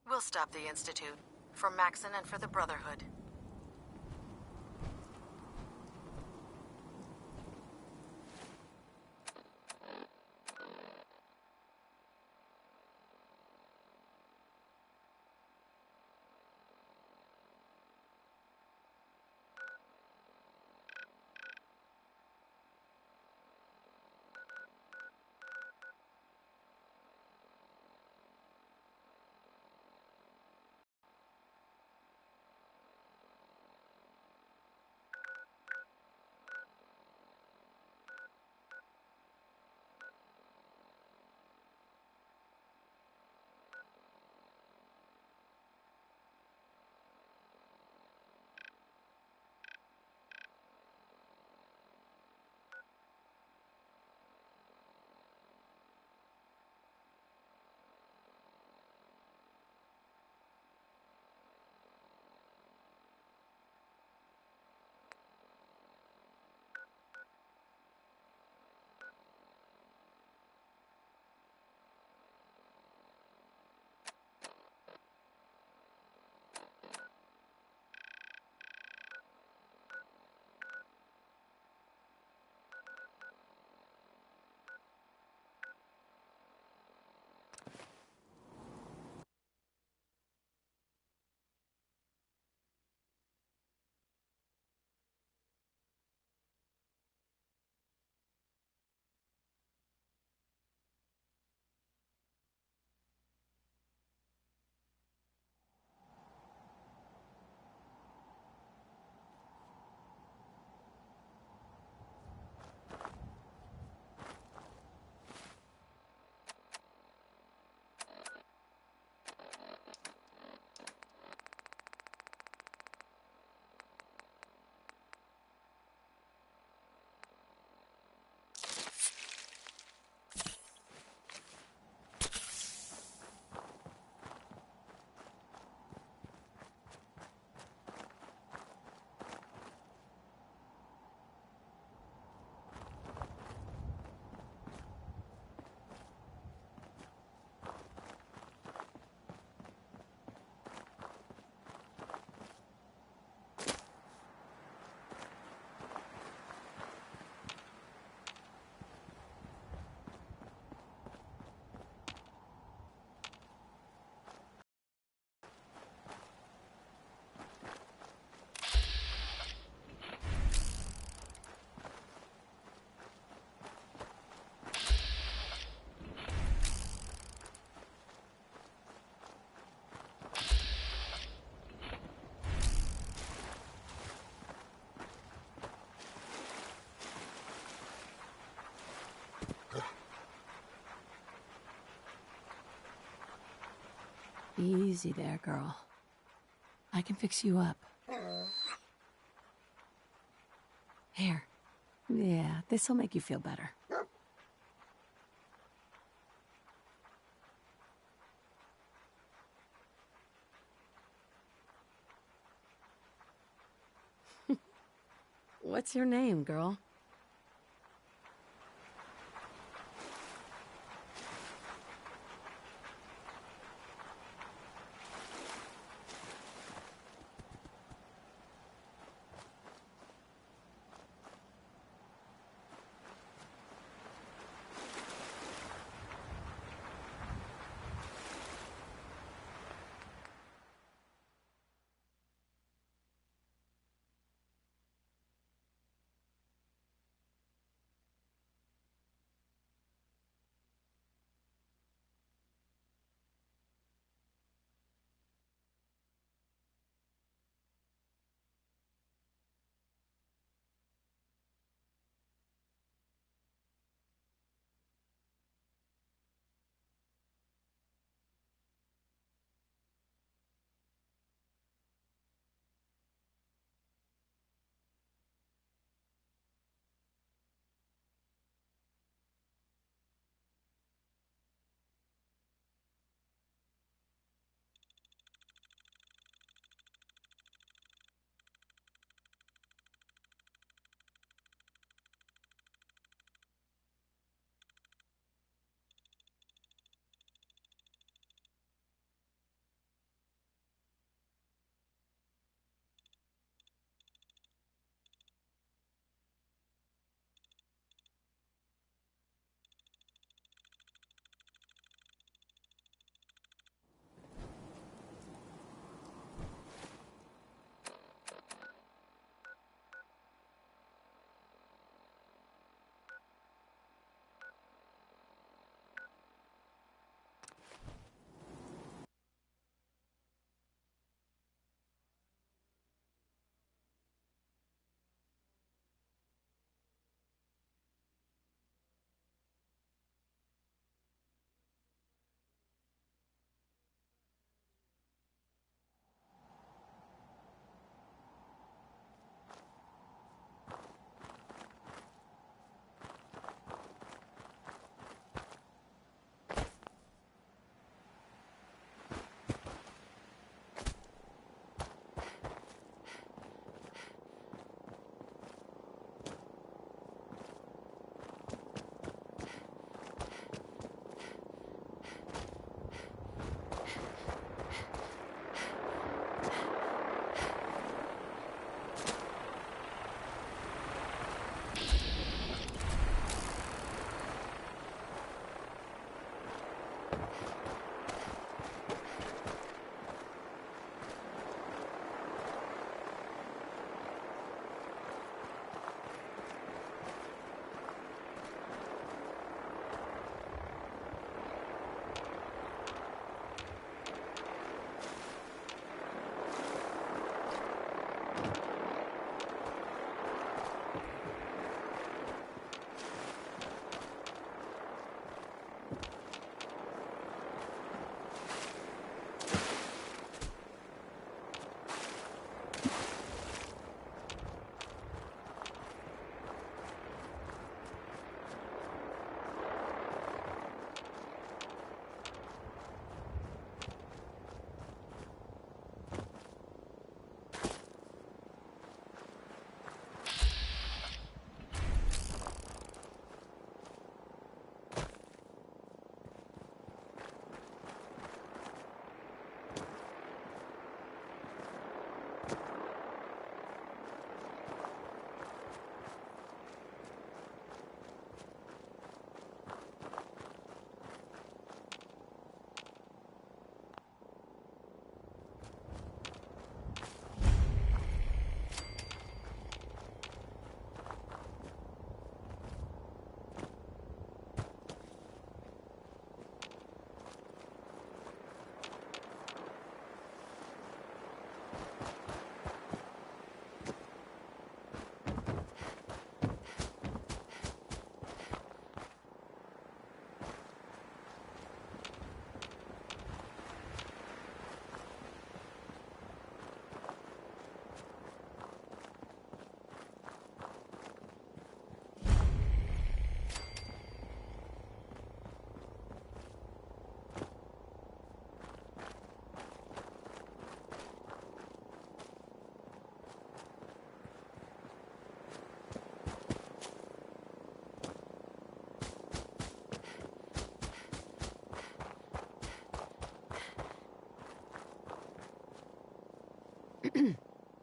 We'll stop the Institute. For Maxon and for the Brotherhood. Easy there, girl. I can fix you up. Here. Yeah, this'll make you feel better. What's your name, girl?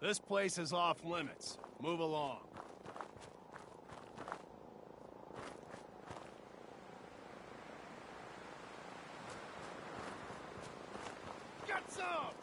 This place is off limits. Move along. Get some!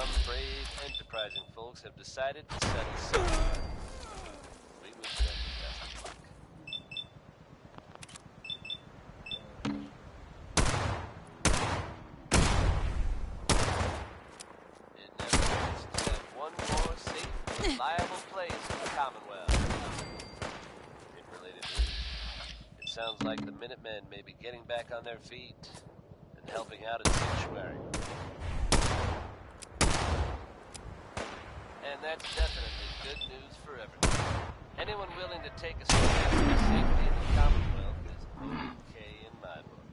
some brave, enterprising folks have decided to settle somewhere. We wish them the best of luck. It never hurts to have one more safe, reliable place in the Commonwealth. In related news, it sounds like the Minutemen may be getting back on their feet and helping out at Sanctuary. And that's definitely good news for everyone. Anyone willing to take a stand for the safety of the Commonwealth is okay in my book.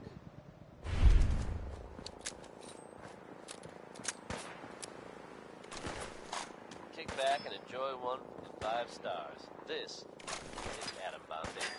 Kick back and enjoy one from 5 stars. This is Adam Bombay.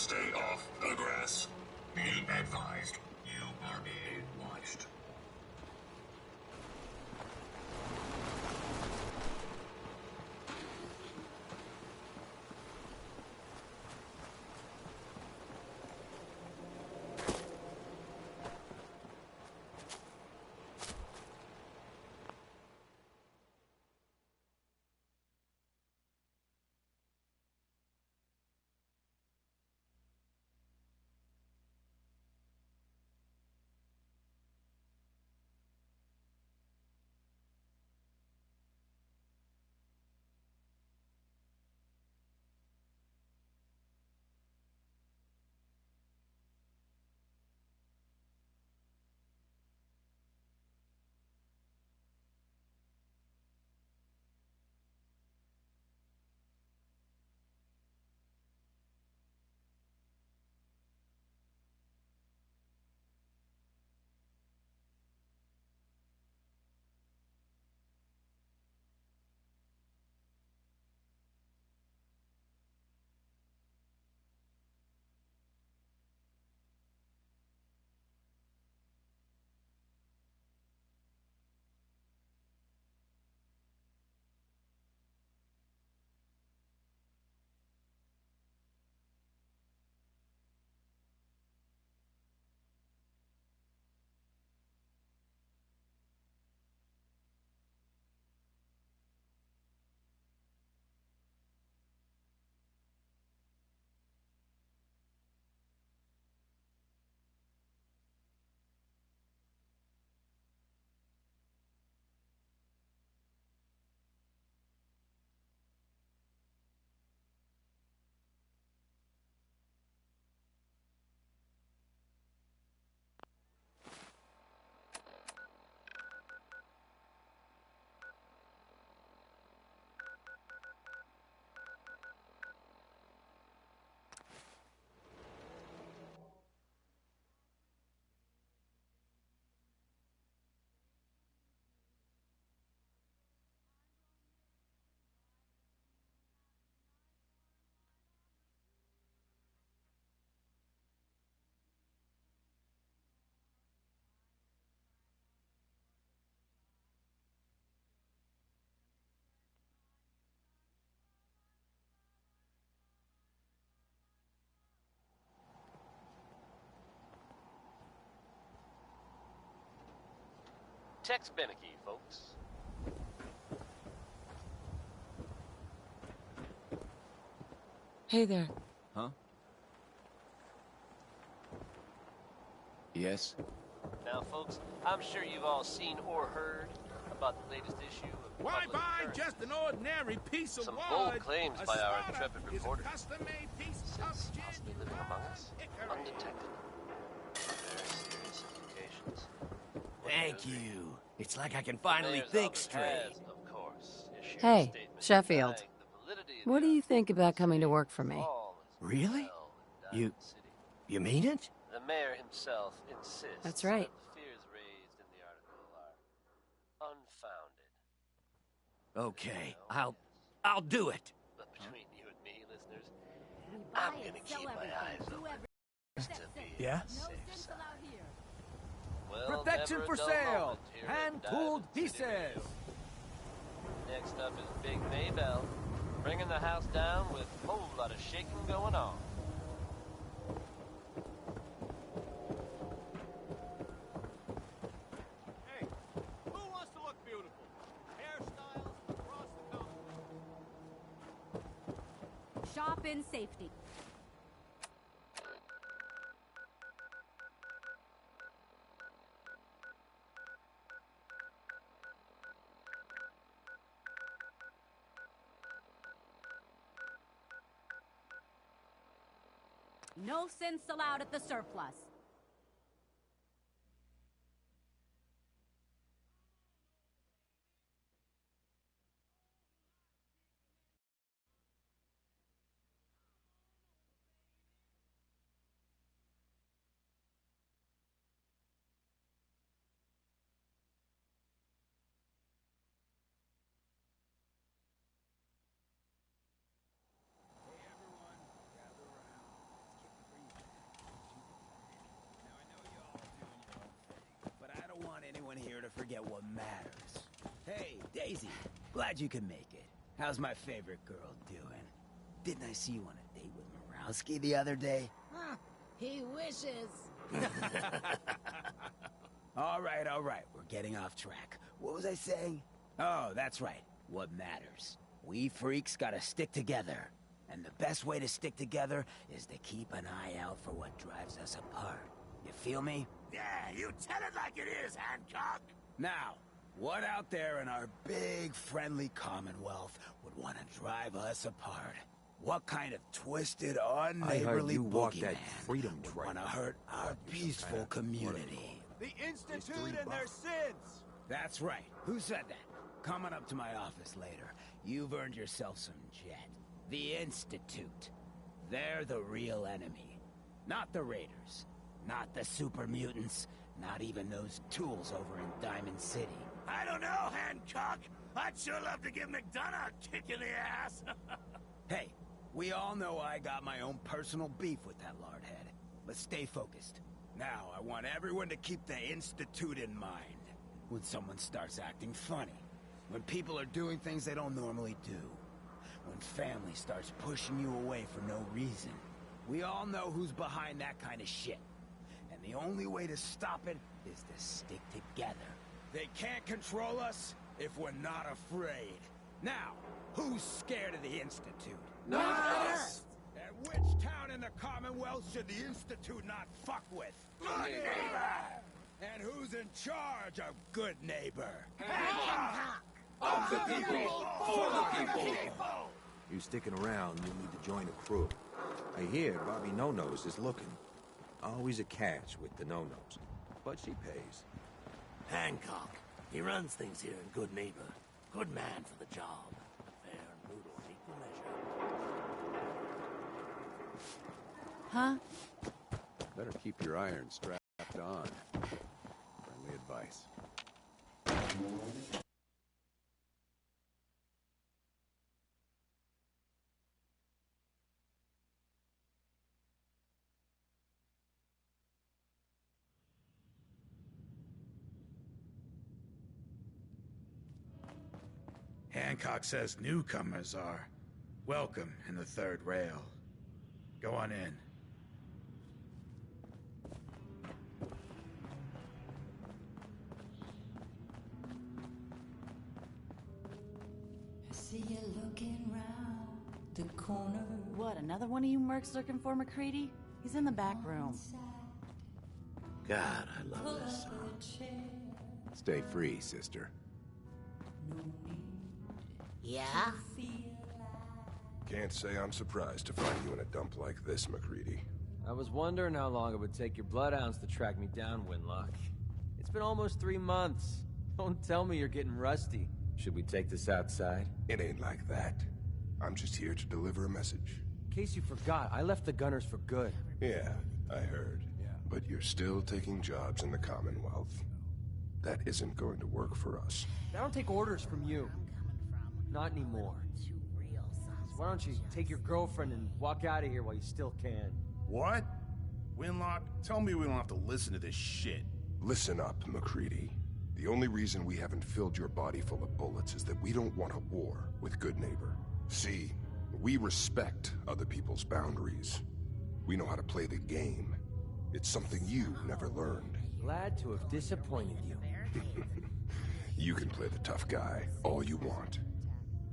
Stay off the grass. Be advised, you are being watched. Tex Beneke, folks. Hey there. Huh? Yes? Now, folks, I'm sure you've all seen or heard about the latest issue of Why Public buy Current. just an ordinary piece of Some wood? bold claims A by our starter intrepid is a reporter. custom-made piece Since of possibly living among us, hickory. undetected. Very serious implications. What Thank do agree? you. It's like I can The finally mayor's think office straight. has, of course, issued a Hey, statement Sheffield. denying the validity of What the do you article, think about coming to saying work for me? all is Really? well in You- Diamond City. You mean it? The mayor himself insists That's right. that the fears raised in the article are unfounded. Okay, I'll do it. But between you and me, listeners, I'm gonna keep my eyes open just to be Yeah? on the safe side. Well, Protection never a for dull sale. moment here at Hand-pulled Diamond City Radio. pieces. Next up is Big Maybell, bringing the house down with a whole lot of shaking going on. Hey, who wants to look beautiful? Hairstyles across the company. Shop in safety. No sense allowed at the surplus. forget what matters. Hey, Daisy, glad you could make it. How's my favorite girl doing? Didn't I see you on a date with Morowski the other day? Huh, he wishes. All right, we're getting off track. What was I saying? Oh, that's right, what matters. We freaks gotta stick together. And the best way to stick together is to keep an eye out for what drives us apart. You feel me? Yeah, you tell it like it is, Hancock. Now, what out there in our big, friendly Commonwealth would want to drive us apart? What kind of twisted, unneighborly you walked that boogeyman freedom would train. want to hurt our peaceful community? The Institute and their sins! That's right. Who said that? Coming up to my office later. You've earned yourself some jet. The Institute. They're the real enemy. Not the Raiders. Not the super mutants. Not even those tools over in Diamond City. I don't know, Hancock. I'd sure love to give McDonough a kick in the ass. Hey, we all know I got my own personal beef with that lardhead. But stay focused. Now, I want everyone to keep the Institute in mind. When someone starts acting funny. When people are doing things they don't normally do. When family starts pushing you away for no reason. We all know who's behind that kind of shit. And the only way to stop it is to stick together. They can't control us if we're not afraid. Now, who's scared of the Institute? Not us! And which town in the Commonwealth should the Institute not fuck with? Good neighbor! And who's in charge of good neighbor? Of the people, for the people! You sticking around, you need to join a crew. I hear Bobby No-Nose is looking. Always a catch with the No-Nose, but she pays. Hancock. He runs things here in Good Neighbor. Good man for the job. Fair and brutal in equal measure. Huh? Better keep your iron strapped on. Friendly advice. Hancock says newcomers are welcome in the third rail. Go on in. I see you looking round the corner. What, another one of you mercs looking for McCready? He's in the back room. God, I love this song. Stay free, sister. Yeah? Can't say I'm surprised to find you in a dump like this, McCready. I was wondering how long it would take your bloodhounds to track me down, Winlock. It's been almost 3 months. Don't tell me you're getting rusty. Should we take this outside? It ain't like that. I'm just here to deliver a message. In case you forgot, I left the Gunners for good. Yeah, I heard. But you're still taking jobs in the Commonwealth. That isn't going to work for us. I don't take orders from you. Not anymore. So why don't you take your girlfriend and walk out of here while you still can? What? Winlock, tell me we don't have to listen to this shit. Listen up, McCready. The only reason we haven't filled your body full of bullets is that we don't want a war with Good Neighbor. See, we respect other people's boundaries. We know how to play the game. It's something you never learned. Glad to have disappointed you. You can play the tough guy all you want.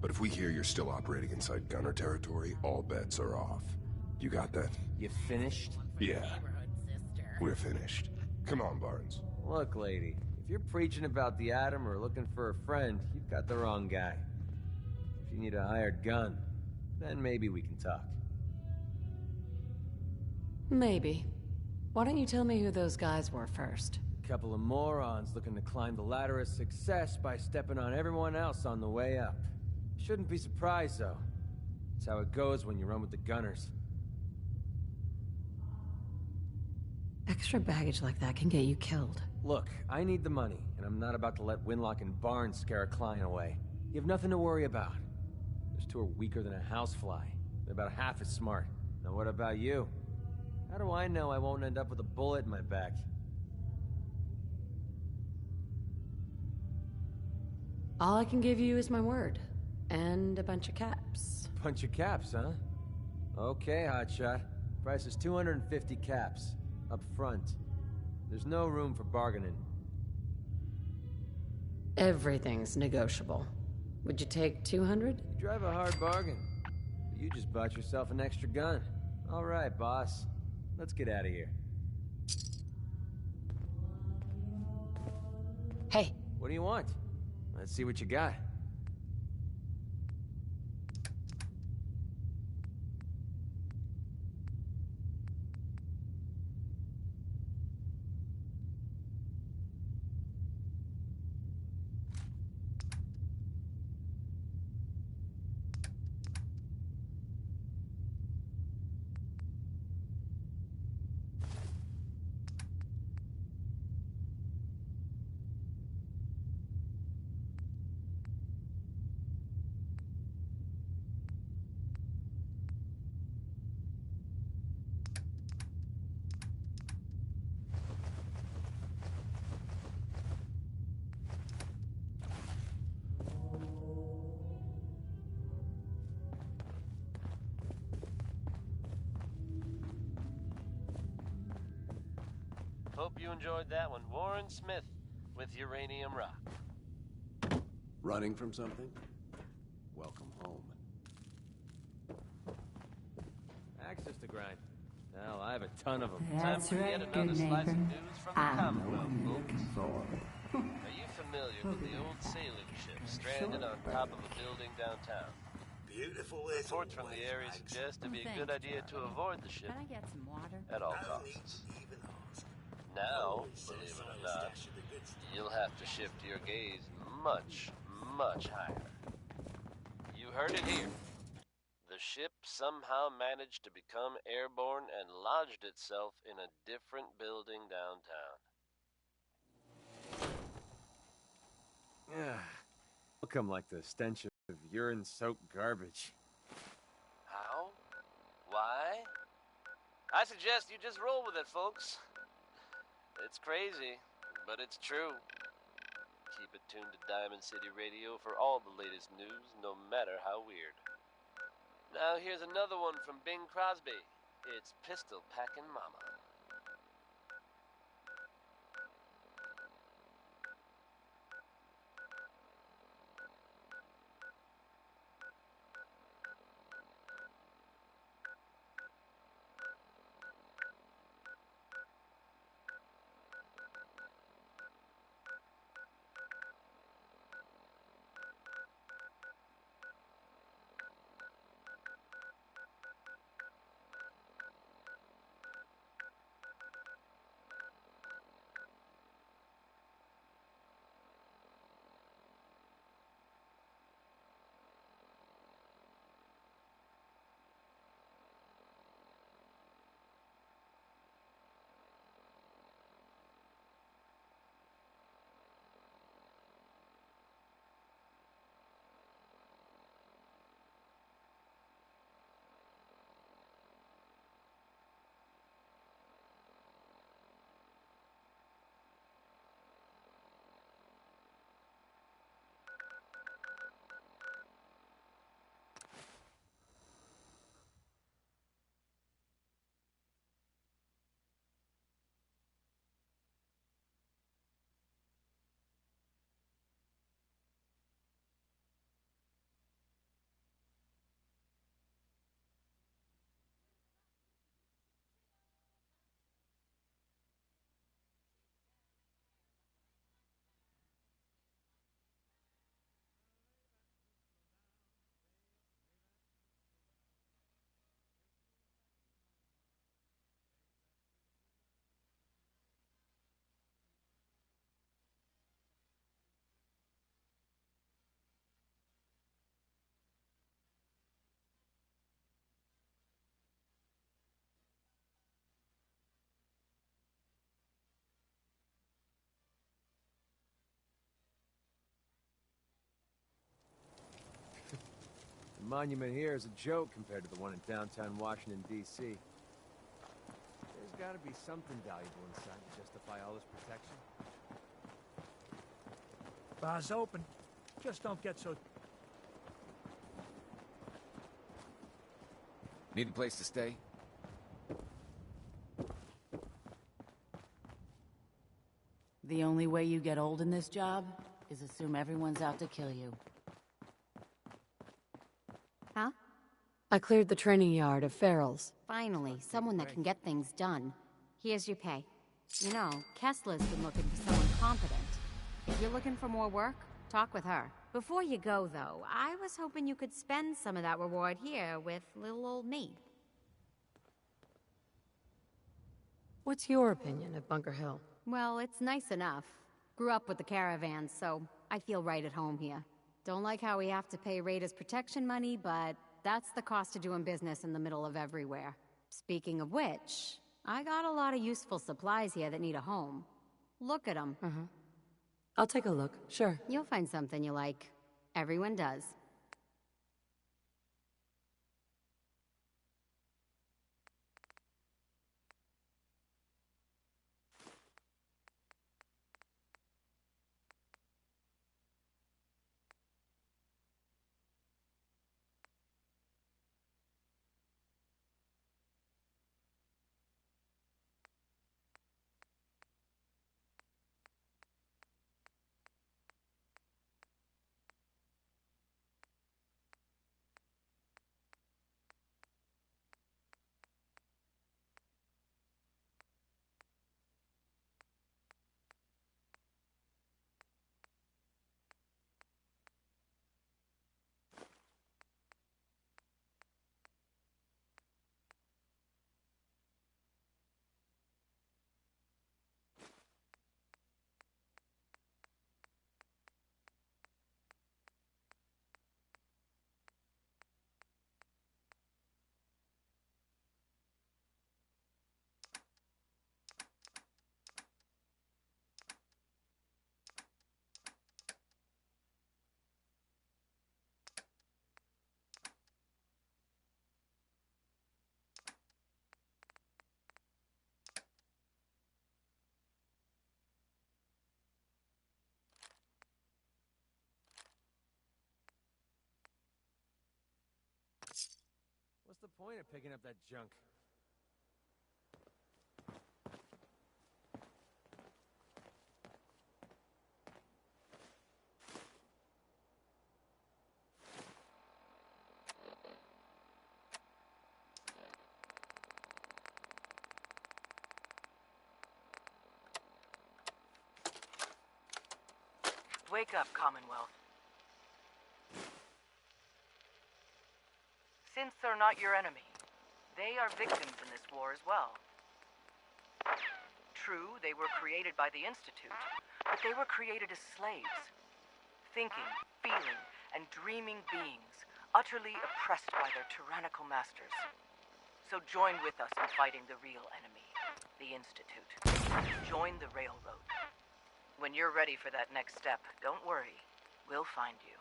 But if we hear you're still operating inside Gunner territory, all bets are off. You got that? You finished? Yeah. We're finished. Come on, Barnes. Look, lady, if you're preaching about the Atom or looking for a friend, you've got the wrong guy. If you need a hired gun, then maybe we can talk. Maybe. Why don't you tell me who those guys were first? A couple of morons looking to climb the ladder of success by stepping on everyone else on the way up. Shouldn't be surprised, though. It's how it goes when you run with the Gunners. Extra baggage like that can get you killed. Look, I need the money, and I'm not about to let Winlock and Barnes scare a client away. You have nothing to worry about. Those two are weaker than a housefly. They're about half as smart. Now what about you? How do I know I won't end up with a bullet in my back? All I can give you is my word. And a bunch of caps. Bunch of caps, huh? Okay, hotshot. Price is 250 caps. Up front. There's no room for bargaining. Everything's negotiable. Would you take 200? You drive a hard bargain. But you just bought yourself an extra gun. All right, boss. Let's get out of here. Hey. What do you want? Let's see what you got. Hope you enjoyed that one. Warren Smith with Uranium Rock. Running from something? Welcome home. Access to grind. Hell, I have a ton of them. That's Time for right, yet good another slice of neighbor. news from the I'm the Commonwealth, one you're folks. looking for. Are you familiar with the old sailing ship stranded on top of a building downtown? Beautiful. Reports from the area suggest it'd be a good idea to avoid the ship Can I get some water? at all costs. Now, believe it or not, you'll have to shift your gaze much, much higher. You heard it here. The ship somehow managed to become airborne and lodged itself in a different building downtown. Yeah. Welcome like the stench of urine-soaked garbage. How? Why? I suggest you just roll with it, folks. It's crazy, but it's true. Keep it tuned to Diamond City Radio for all the latest news, no matter how weird. Now here's another one from Bing Crosby. It's Pistol Packin' Mama. The monument here is a joke compared to the one in downtown Washington, D.C. There's gotta be something valuable inside to justify all this protection. Bar's open. Just don't get so... Need a place to stay? The only way you get old in this job is assume everyone's out to kill you. Huh? I cleared the training yard of ferals. Finally, someone that can get things done. Here's your pay. You know, Kessler's been looking for someone competent. If you're looking for more work, talk with her. Before you go, though, I was hoping you could spend some of that reward here with little old me. What's your opinion of Bunker Hill? Well, it's nice enough. Grew up with the caravans, so I feel right at home here. Don't like how we have to pay Raiders protection money, but that's the cost of doing business in the middle of everywhere. Speaking of which, I got a lot of useful supplies here that need a home. Look at them. I'll take a look, sure. You'll find something you like. Everyone does. What's the point of picking up that junk? Wake up, Commonwealth. Synths are not your enemy. They are victims in this war as well. True, they were created by the Institute, but they were created as slaves. Thinking, feeling, and dreaming beings, utterly oppressed by their tyrannical masters. So join with us in fighting the real enemy, the Institute. Join the Railroad. When you're ready for that next step, don't worry. We'll find you.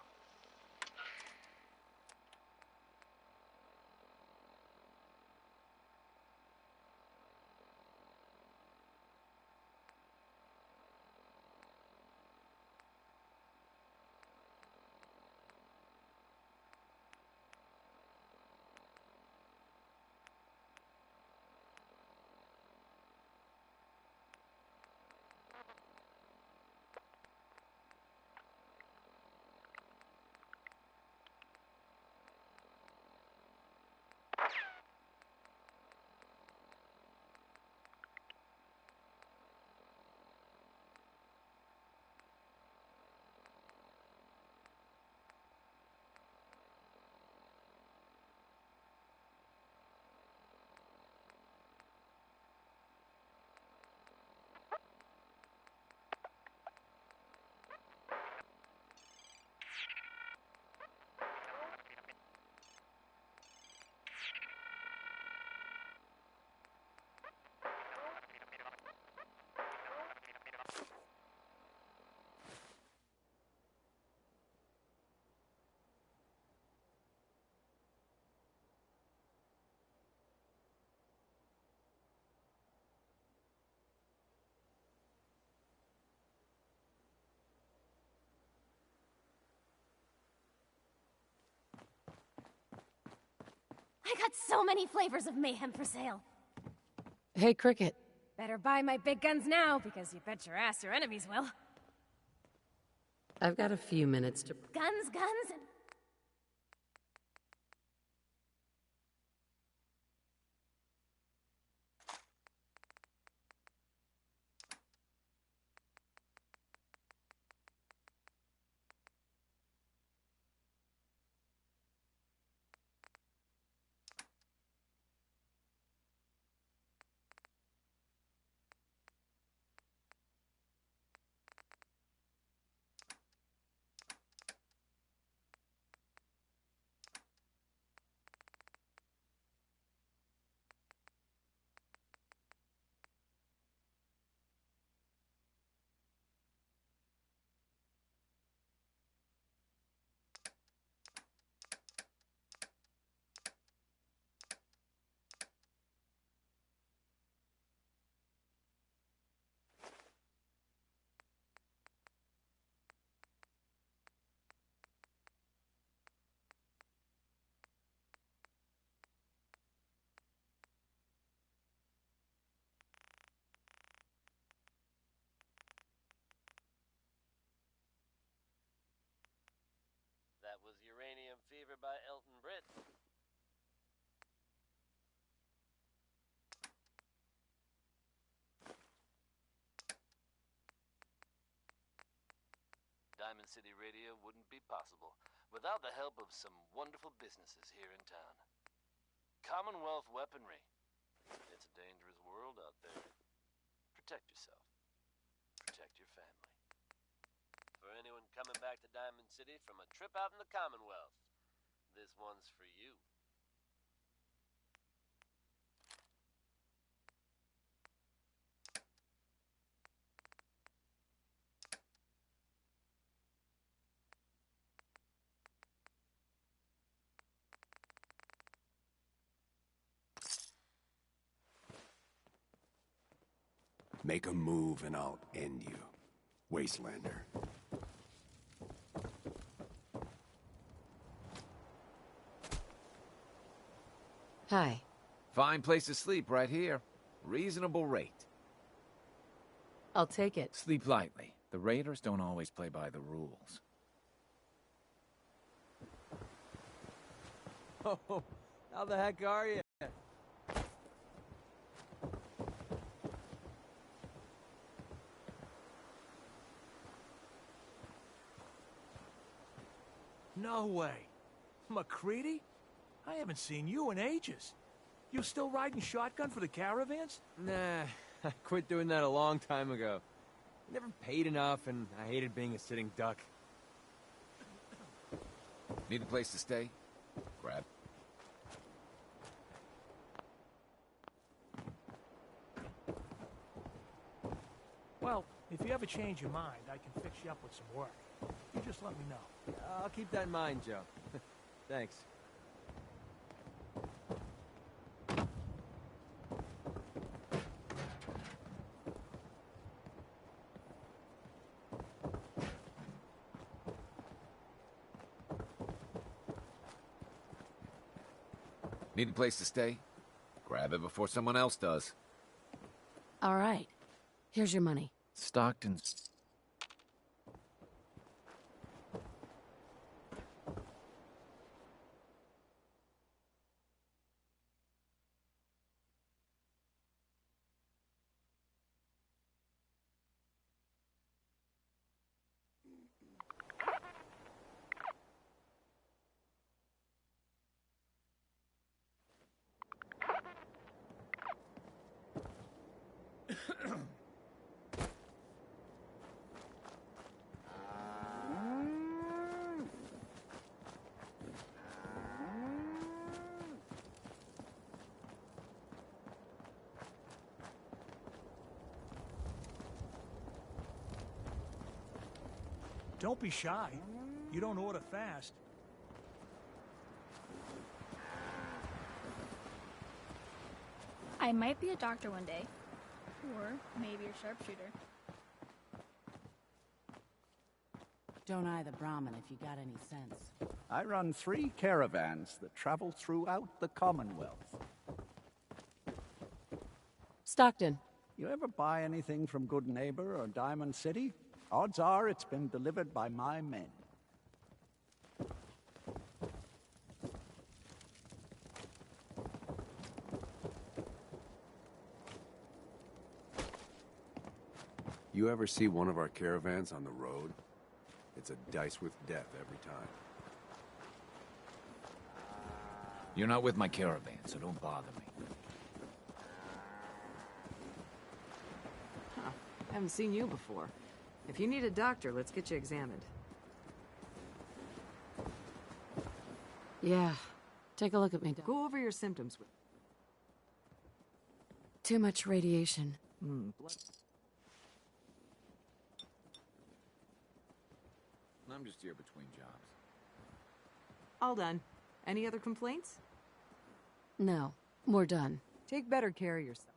I got so many flavors of mayhem for sale. Hey, Cricket. Better buy my big guns now, because you bet your ass your enemies will. I've got a few minutes to... Guns, and... That was Uranium Fever by Elton Britt. Diamond City Radio wouldn't be possible without the help of some wonderful businesses here in town. Commonwealth Weaponry. It's a dangerous world out there. Protect yourself. Protect your family. For anyone coming back to Diamond City from a trip out in the Commonwealth, this one's for you. Make a move and I'll end you, Wastelander. Hi. Fine place to sleep right here. Reasonable rate. I'll take it. Sleep lightly. The Raiders don't always play by the rules. Oh, how the heck are you? No way. McCready? I haven't seen you in ages. You still riding shotgun for the caravans? Nah, I quit doing that a long time ago. Never paid enough, and I hated being a sitting duck. Need a place to stay? Grab. Well, if you ever change your mind, I can fix you up with some work. You just let me know. I'll keep that in mind, Joe. Thanks. Need a place to stay? Grab it before someone else does. All right. Here's your money. Stockton's... Don't be shy. You don't order fast. I might be a doctor one day. Or maybe a sharpshooter. Don't eye the Brahmin if you got any sense. I run 3 caravans that travel throughout the Commonwealth. Stockton. You ever buy anything from Good Neighbor or Diamond City? Odds are it's been delivered by my men. You ever see one of our caravans on the road? It's a dice with death every time. You're not with my caravan, so don't bother me. Huh. Haven't seen you before. If you need a doctor, let's get you examined. Yeah. Take a look at me. Go over your symptoms with... Too much radiation. Blood... I'm just here between jobs. All done. Any other complaints? No. We're done. Take better care of yourself.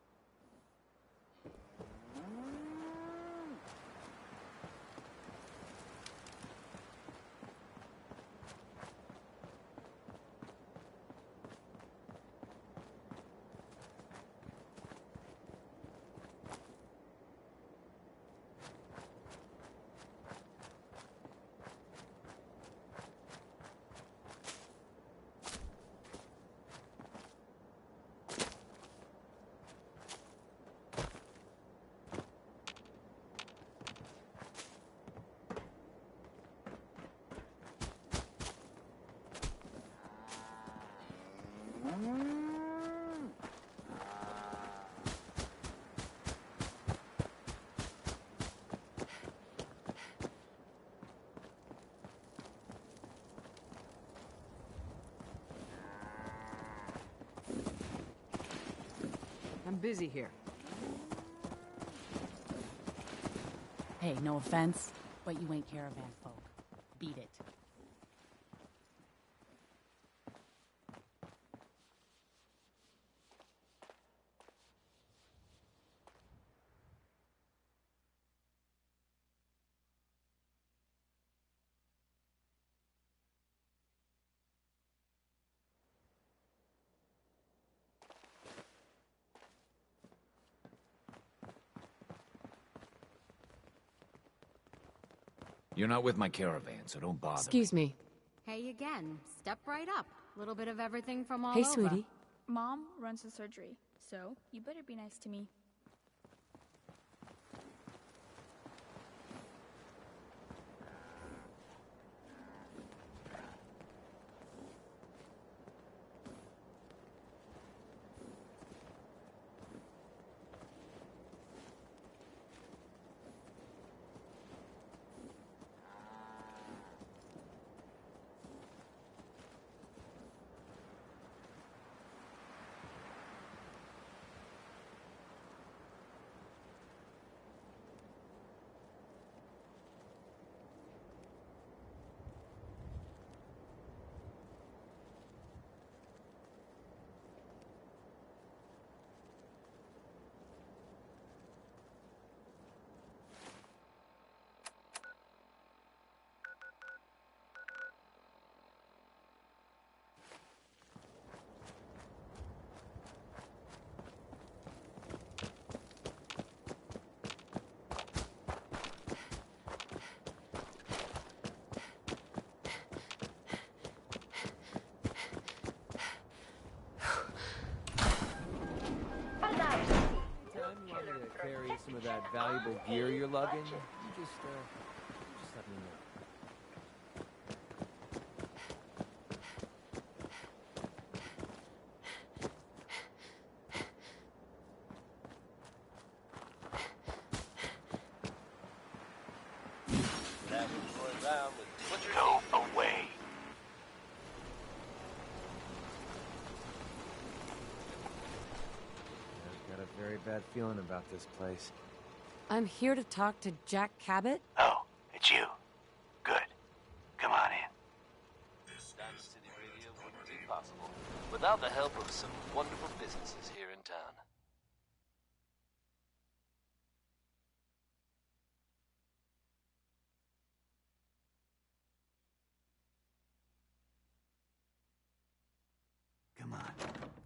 I'm busy here. Hey, no offense, but you ain't caravan folk. Beat it. You're not with my caravan, so don't bother. Excuse me. Hey again. Step right up. Little bit of everything from all Hey, over. sweetie. Mom runs the surgery, so you better be nice to me. Anytime you want me to carry some of that valuable gear you're lugging, you just let me know. That was going down with butcher Go teeth. away. I've got a very bad feeling about this place. I'm here to talk to Jack Cabot. Oh, it's you. Good. Come on in. Diamond City Radio wouldn't be possible without the help of some wonderful businesses here in town.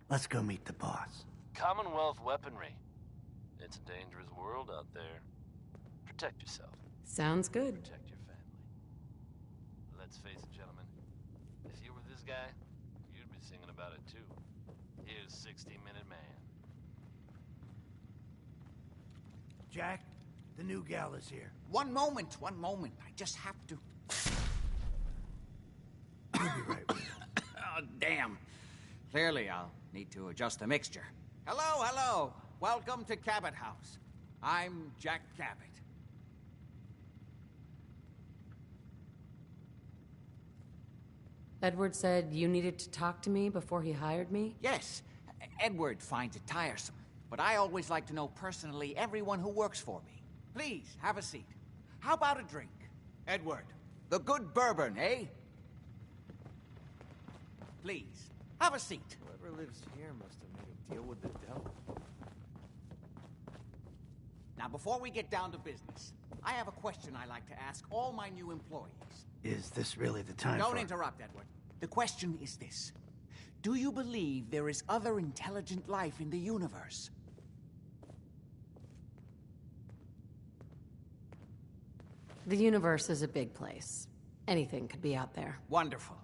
Let's go meet the boss. Commonwealth weaponry. It's a dangerous world out there. Protect yourself. Sounds good. Protect your family. Let's face it, gentlemen. If you were this guy, you'd be singing about it too. Here's 60-Minute Man. Jack, the new gal is here. One moment. I just have to. You'll be right with you. Oh, damn. Clearly, I'll need to adjust the mixture. Hello. Welcome to Cabot House. I'm Jack Cabot. Edward said you needed to talk to me before he hired me? Yes, Edward finds it tiresome, but I always like to know personally everyone who works for me. Please, have a seat. How about a drink? Edward, the good bourbon, eh? Please, have a seat. Whoever lives here must have made a deal with the devil. Now, before we get down to business, I have a question I like to ask all my new employees. Is this really the time Don't interrupt, Edward. The question is this. Do you believe there is other intelligent life in the universe? The universe is a big place. Anything could be out there. Wonderful.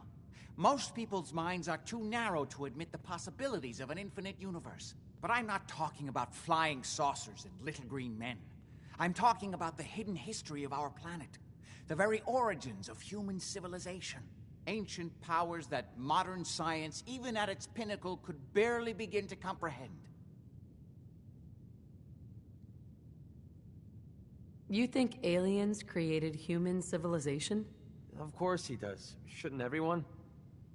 Most people's minds are too narrow to admit the possibilities of an infinite universe. But I'm not talking about flying saucers and little green men. I'm talking about the hidden history of our planet. The very origins of human civilization. Ancient powers that modern science, even at its pinnacle, could barely begin to comprehend. You think aliens created human civilization? Of course he does. Shouldn't everyone?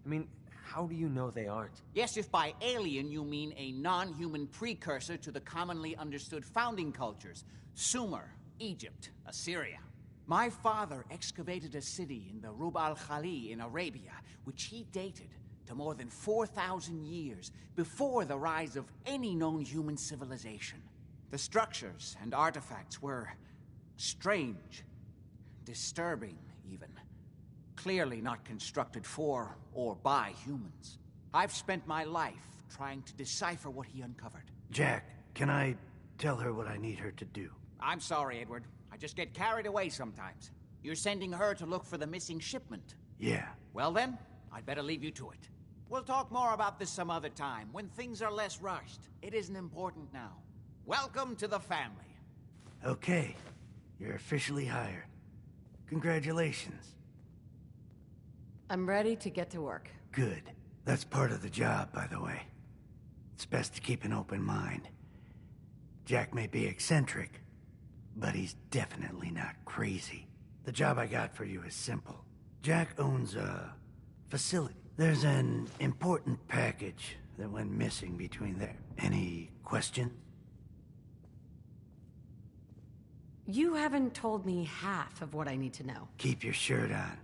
I mean, how do you know they aren't? Yes, if by alien you mean a non-human precursor to the commonly understood founding cultures. Sumer, Egypt, Assyria. My father excavated a city in the Rub al-Khali in Arabia, which he dated to more than 4,000 years before the rise of any known human civilization. The structures and artifacts were strange, disturbing even. Clearly not constructed for or by humans. I've spent my life trying to decipher what he uncovered. Jack, can I tell her what I need her to do? I'm sorry, Edward. I just get carried away sometimes. You're sending her to look for the missing shipment. Yeah. Well then, I'd better leave you to it. We'll talk more about this some other time, when things are less rushed. It isn't important now. Welcome to the family. Okay. You're officially hired. Congratulations. I'm ready to get to work. Good. That's part of the job, by the way. It's best to keep an open mind. Jack may be eccentric, but he's definitely not crazy. The job I got for you is simple. Jack owns a facility. There's an important package that went missing between there. Any questions? You haven't told me half of what I need to know. Keep your shirt on.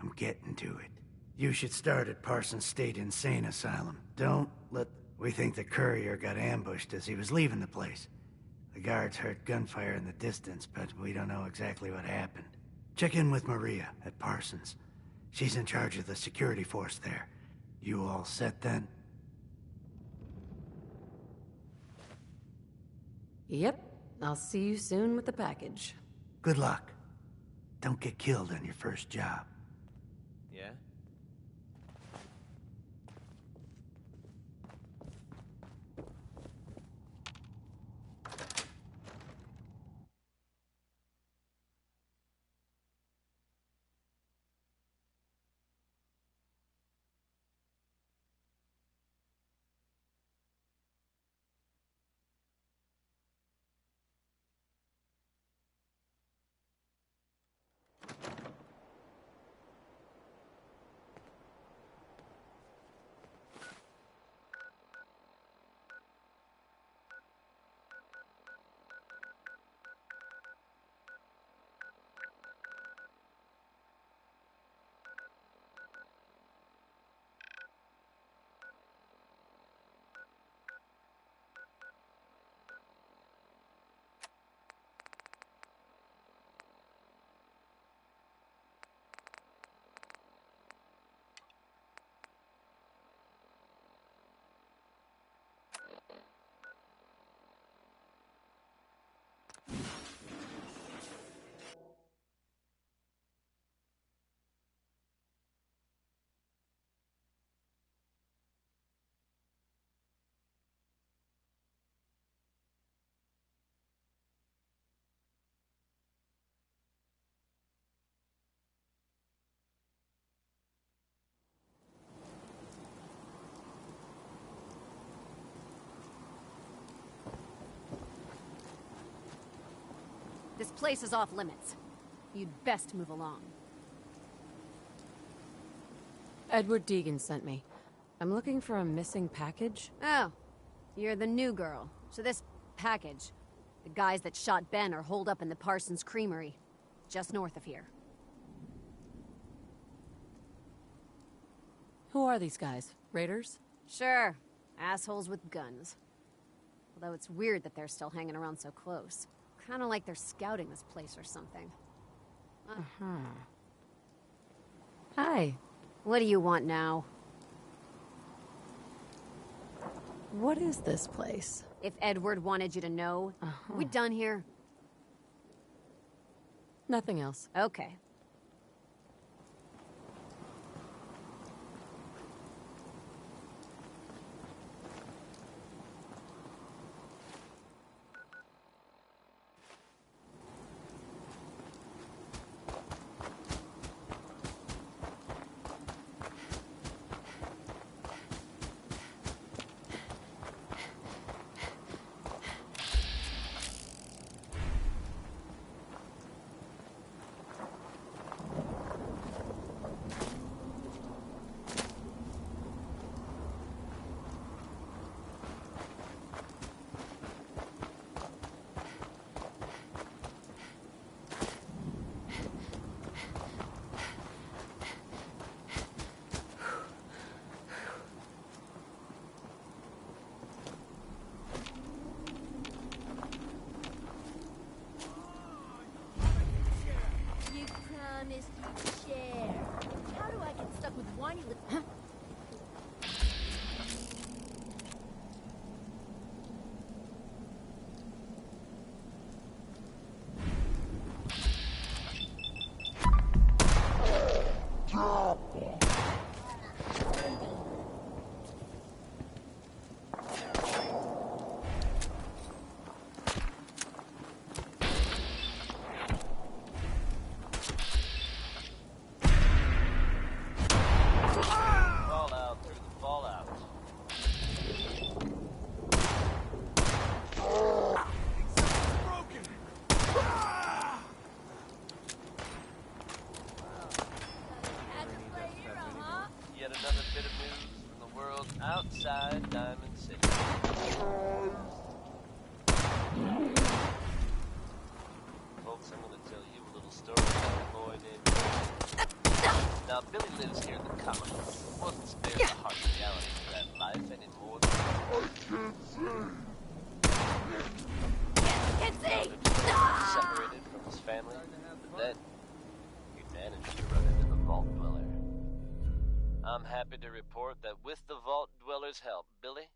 I'm getting to it. You should start at Parsons State Insane Asylum. Don't let... We think the courier got ambushed as he was leaving the place. The guards heard gunfire in the distance, but we don't know exactly what happened. Check in with Maria at Parsons. She's in charge of the security force there. You all set then? Yep. I'll see you soon with the package. Good luck. Don't get killed on your first job. Yeah? place is off limits. You'd best move along. Edward Deegan sent me. I'm looking for a missing package. Oh, you're the new girl. So this package, the guys that shot Ben are holed up in the Parsons Creamery, just north of here. Who are these guys? Raiders? Sure. Assholes with guns. Although it's weird that they're still hanging around so close. Kinda like they're scouting this place or something. Hi. What do you want now? What is this place? If Edward wanted you to know, we done here? Nothing else. Okay. How do I get stuck with whiny little... outside Diamond City. Folks, I'm going to tell you a little story about a boy named Billy. Now, Billy lives here in the Commonwealth. Wasn't spared the harsh realities of that life any more than... Can't see! Separated from his family, but then he managed to run into the Vault Dweller. I'm happy to report that with the Vault Dweller's help, Billy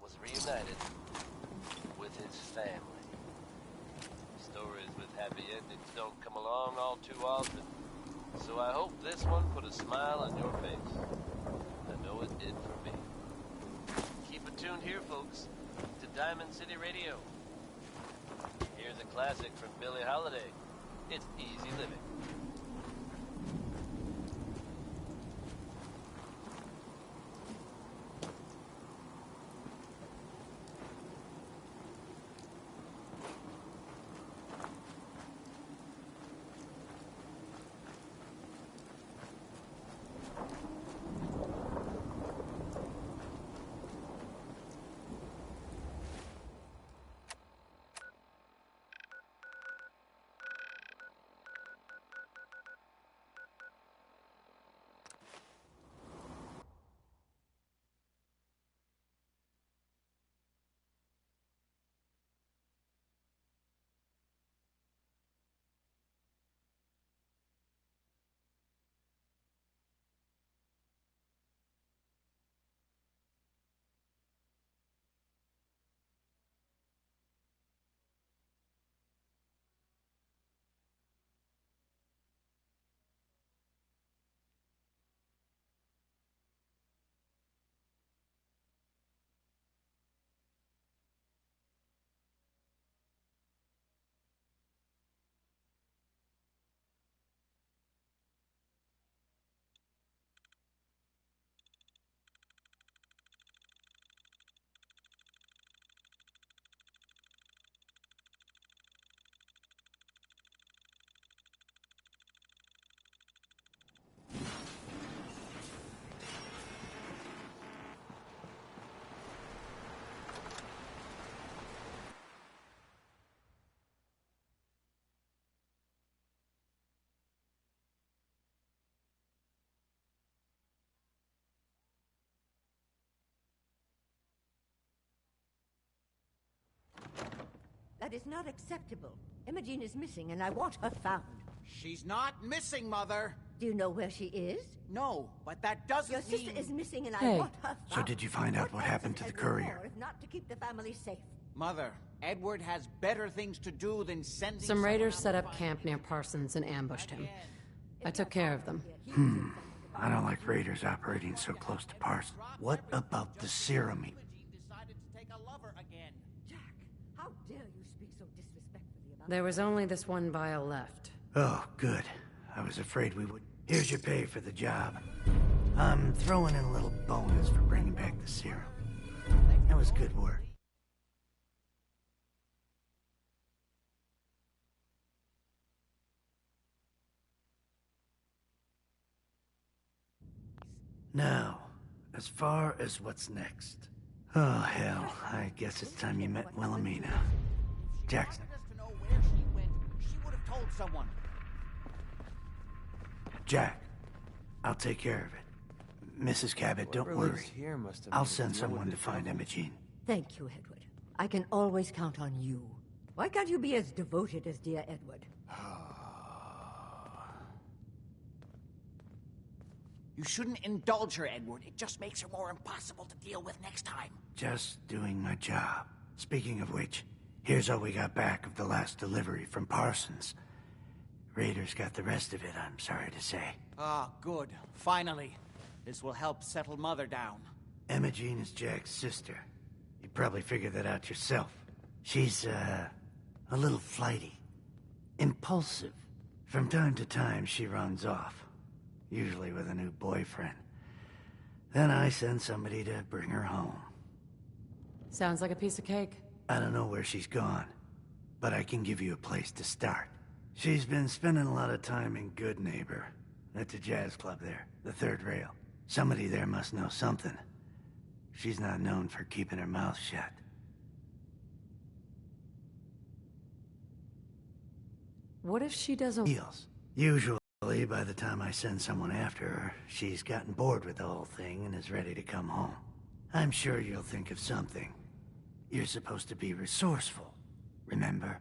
was reunited with his family. Stories with happy endings don't come along all too often, so I hope this one put a smile on your face. I know it did for me. Keep it tuned here, folks, to Diamond City Radio. Here's a classic from Billie Holiday. It's Easy Living. That is not acceptable. Imogen is missing, and I want her found. She's not missing, Mother. Do you know where she is? No, but that doesn't Your mean... sister is missing, and I Hey. want her found. So did you find out what happened to the courier? If not to keep the family safe. Mother, Edward has better things to do than sending... Some raiders set up camp near Parsons and ambushed him. I took care of them. I don't like raiders operating so close to Parsons. What about the serum? How dare you speak so disrespectfully about There was only this one vial left. Oh, good. I was afraid we would. Here's your pay for the job. I'm throwing in a little bonus for bringing back the serum. That was good work. Now, as far as what's next. Oh, hell. I guess it's time you met Wilhelmina. Jackson. She would have told someone. Jack, I'll take care of it. Mrs. Cabot, don't Whoever lives worry. here must have I'll made a send deal someone with to the find devil. Imogen. Thank you, Edward. I can always count on you. Why can't you be as devoted as dear Edward? You shouldn't indulge her, Edward. It just makes her more impossible to deal with next time. Just doing my job. Speaking of which, here's all we got back of the last delivery from Parsons. Raiders got the rest of it, I'm sorry to say. Ah, good. Finally. This will help settle Mother down. Imogen is Jack's sister. You probably figured that out yourself. She's, a little flighty. Impulsive. From time to time, she runs off. Usually with a new boyfriend. Then I send somebody to bring her home. Sounds like a piece of cake. I don't know where she's gone, but I can give you a place to start. She's been spending a lot of time in Good Neighbor. At the jazz club there, the third rail. Somebody there must know something. She's not known for keeping her mouth shut. What if she doesn't... Deals. Usually, by the time I send someone after her, she's gotten bored with the whole thing and is ready to come home. I'm sure you'll think of something. You're supposed to be resourceful, remember?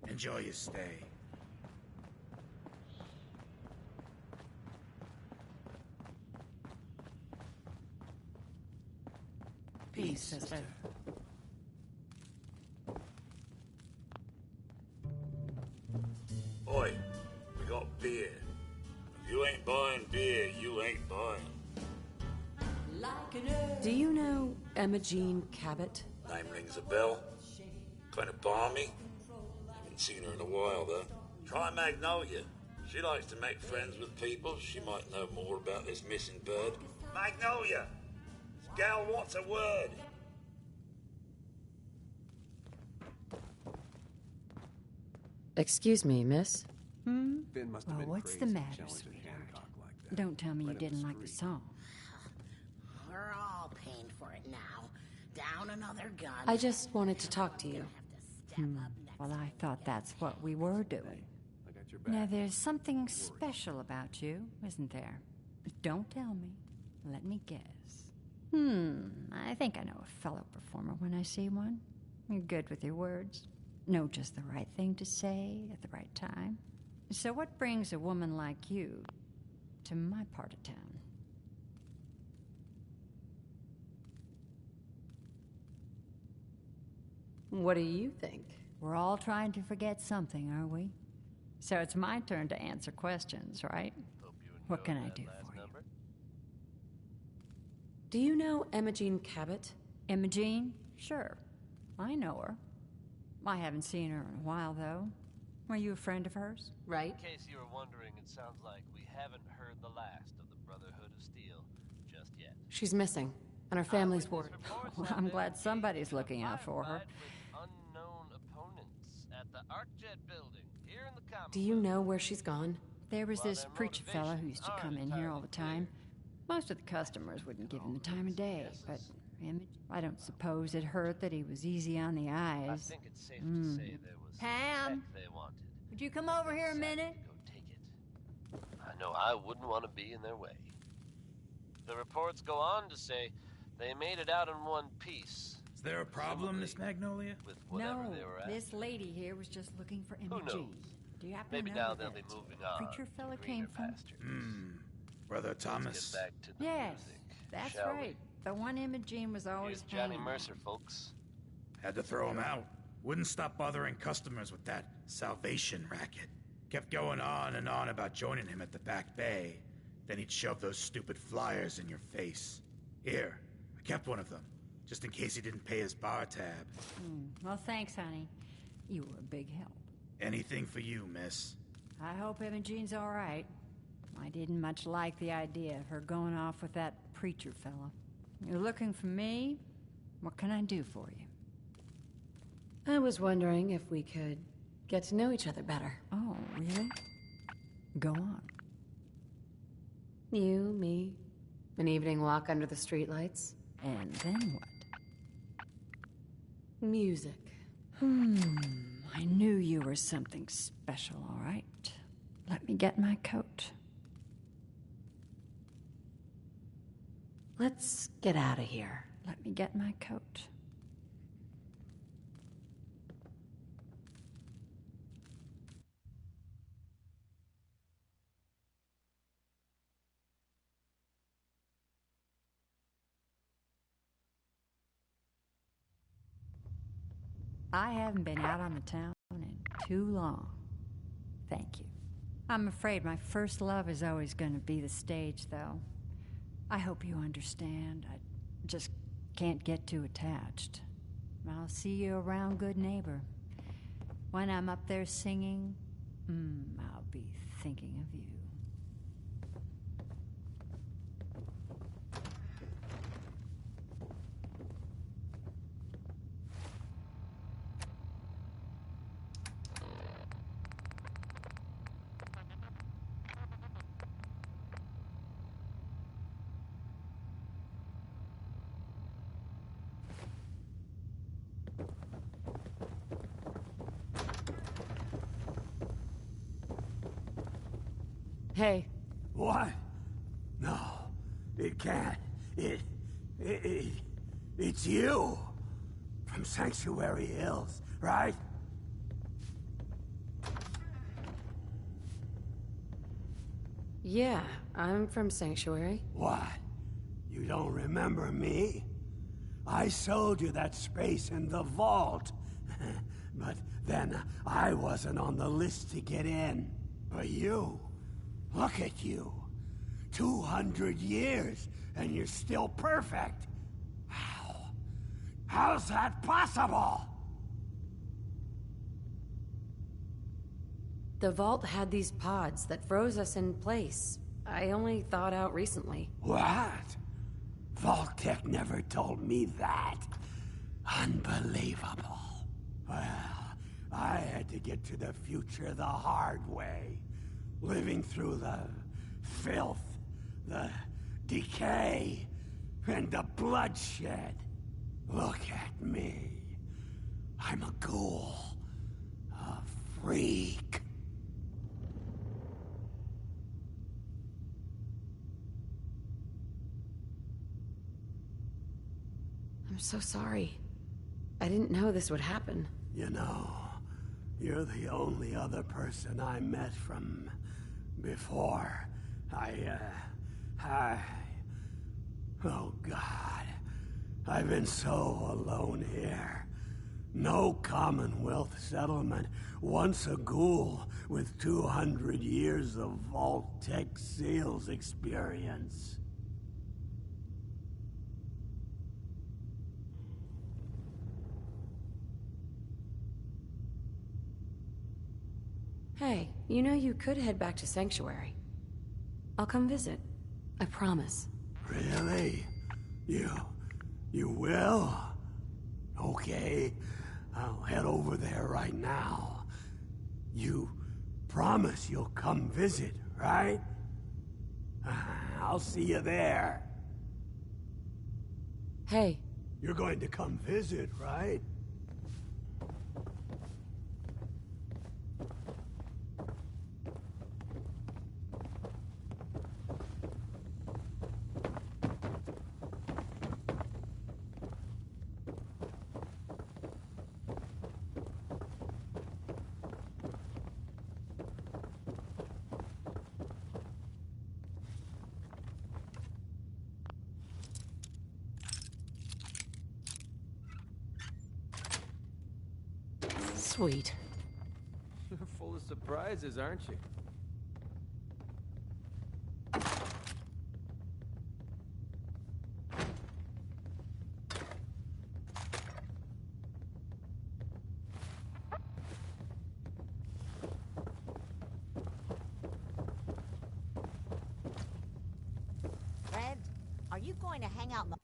Enjoy your stay. Peace, sister. you ain't buying beer, you ain't buying. Do you know Emma Jean Cabot? Name rings a bell. Kind of balmy. Haven't seen her in a while, though. Try Magnolia. She likes to make friends with people. She might know more about this missing bird. Magnolia! Gal, what's a word? Excuse me, miss? Well, what's the matter, sweetheart? Don't tell me you didn't like the song. We're all paying for it now. Down another gun. I just wanted to talk to you. Well, I thought that's what we were doing. Now, there's something special about you, isn't there? Don't tell me. Let me guess. I think I know a fellow performer when I see one. You're good with your words. Know just the right thing to say at the right time. So what brings a woman like you to my part of town? What do you think? We're all trying to forget something, are we? So it's my turn to answer questions, right? What can I do for you? Do you know Emma Jean Cabot? Emma Jean? Sure. I know her. I haven't seen her in a while, though. Were you a friend of hers? Right. In case you were wondering, it sounds like we haven't heard the last of the Brotherhood of Steel just yet. She's missing, and her family's worried. Well, I'm glad somebody's looking out for her. Unknown opponents at the ArcJet building here in the Commonwealth. Do you know where she's gone? There was this preacher fella who used to come in here all the time. Most of the customers wouldn't give him the time of day, but I don't suppose it hurt that he was easy on the eyes. I think it's safe to say there was Pam, tech they wanted. would you come over here a minute? I know I wouldn't want to be in their way. The reports go on to say they made it out in one piece. Is there a problem, Miss Magnolia? With whatever No, they were at. this lady here was just looking for Emma Who knows? Jean. Do you happen Maybe to know now where they'll be that moving on. preacher fella to came greener from? pastures. Brother Thomas. Let's get back to the Yes, music, that's shall we? right. The one Emma Jean was always Here's Johnny hanging on. Mercer, folks. Had to throw him out. Wouldn't stop bothering customers with that salvation racket. Kept going on and on about joining him at the back bay. Then he'd shove those stupid flyers in your face. Here, I kept one of them, just in case he didn't pay his bar tab. Well, thanks, honey. You were a big help. Anything for you, miss. I hope Emma Jean's all right. I didn't much like the idea of her going off with that preacher fella. You're looking for me? What can I do for you? I was wondering if we could get to know each other better. Oh, really? Go on. You, me, an evening walk under the streetlights. And then what? Music. I knew you were something special, all right. Let me get my coat. Let's get out of here. Let me get my coat. I haven't been out on the town in too long. Thank you. I'm afraid my first love is always going to be the stage, though. I hope you understand. I just can't get too attached. I'll see you around, good neighbor. When I'm up there singing, I'll be thinking of you. Hey. What? No, it can't. It's you. From Sanctuary Hills, right? Yeah, I'm from Sanctuary. What? You don't remember me? I sold you that space in the vault. But then I wasn't on the list to get in. But you... Look at you. 200 years, and you're still perfect. How? How's that possible? The vault had these pods that froze us in place. I only thawed out recently. What? Vault-Tec never told me that. Unbelievable. Well, I had to get to the future the hard way. Living through the filth, the decay, and the bloodshed. Look at me. I'm a ghoul. A freak. I'm so sorry. I didn't know this would happen. You know, you're the only other person I met from before. Oh God. I've been so alone here. No Commonwealth settlement. Once a ghoul with 200 years of Vault-Tec sales experience. Hey, you know you could head back to Sanctuary. I'll come visit. I promise. Really? You will? Okay, I'll head over there right now. You promise you'll come visit, right? I'll see you there. Hey. You're going to come visit, right? Sweet. You're full of surprises, aren't you? Fred, are you going to hang out in the...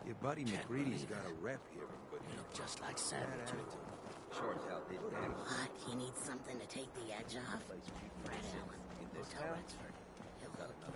Your buddy McCready's got a rep here, but You look just like Savage. Short hell did that. What? He needs something to take the edge off? Fred Allen, Hotel Rexford. He'll hook you.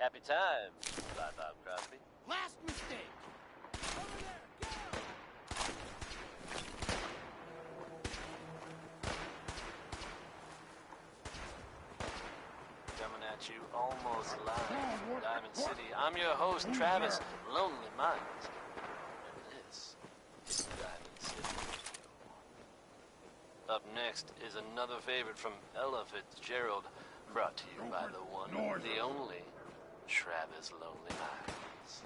Happy time, Fly Bob Crosby. Last mistake! Over there, go! Coming at you almost live from Diamond City. I'm your host, Travis, Lonely Minds. And this is Diamond City Radio. Up next is another favorite from Ella Fitzgerald, brought to you by the one, the only, Travis Lonely Minds.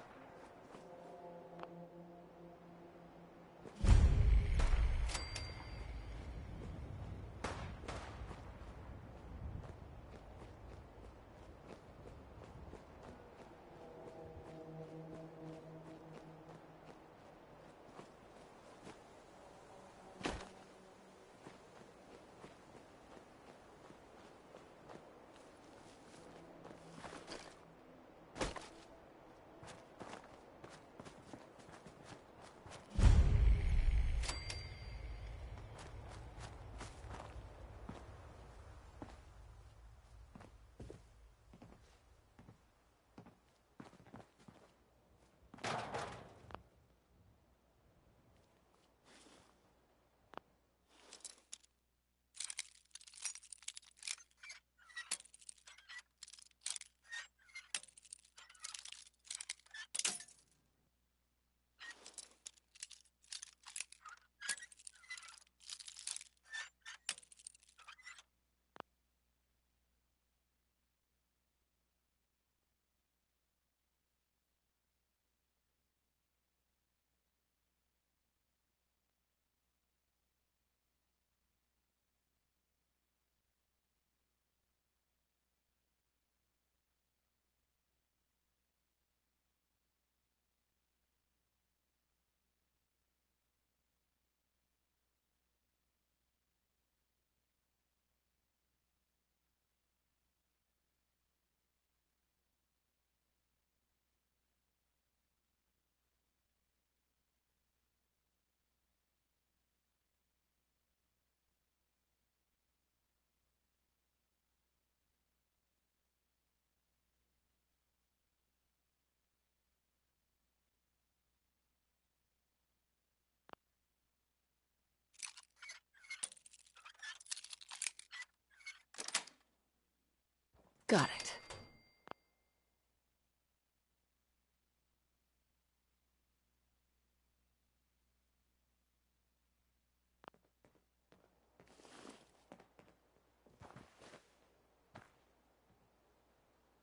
Got it.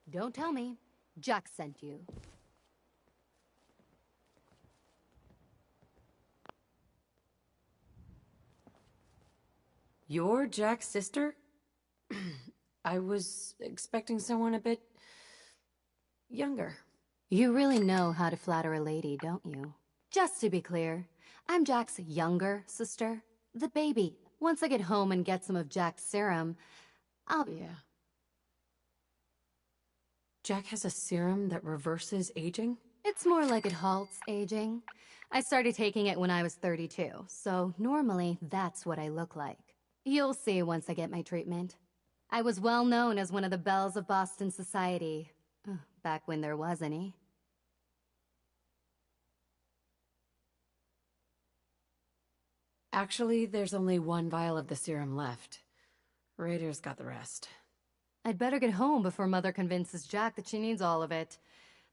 Don't tell me. Jack sent you. You're Jack's sister? I was expecting someone a bit younger. You really know how to flatter a lady, don't you? Just to be clear, I'm Jack's younger sister, the baby. Once I get home and get some of Jack's serum, I'll... Yeah. Jack has a serum that reverses aging? It's more like it halts aging. I started taking it when I was 32, so normally that's what I look like. You'll see once I get my treatment. I was well known as one of the belles of Boston society, back when there was any. Actually, there's only one vial of the serum left. Raiders got the rest. I'd better get home before Mother convinces Jack that she needs all of it.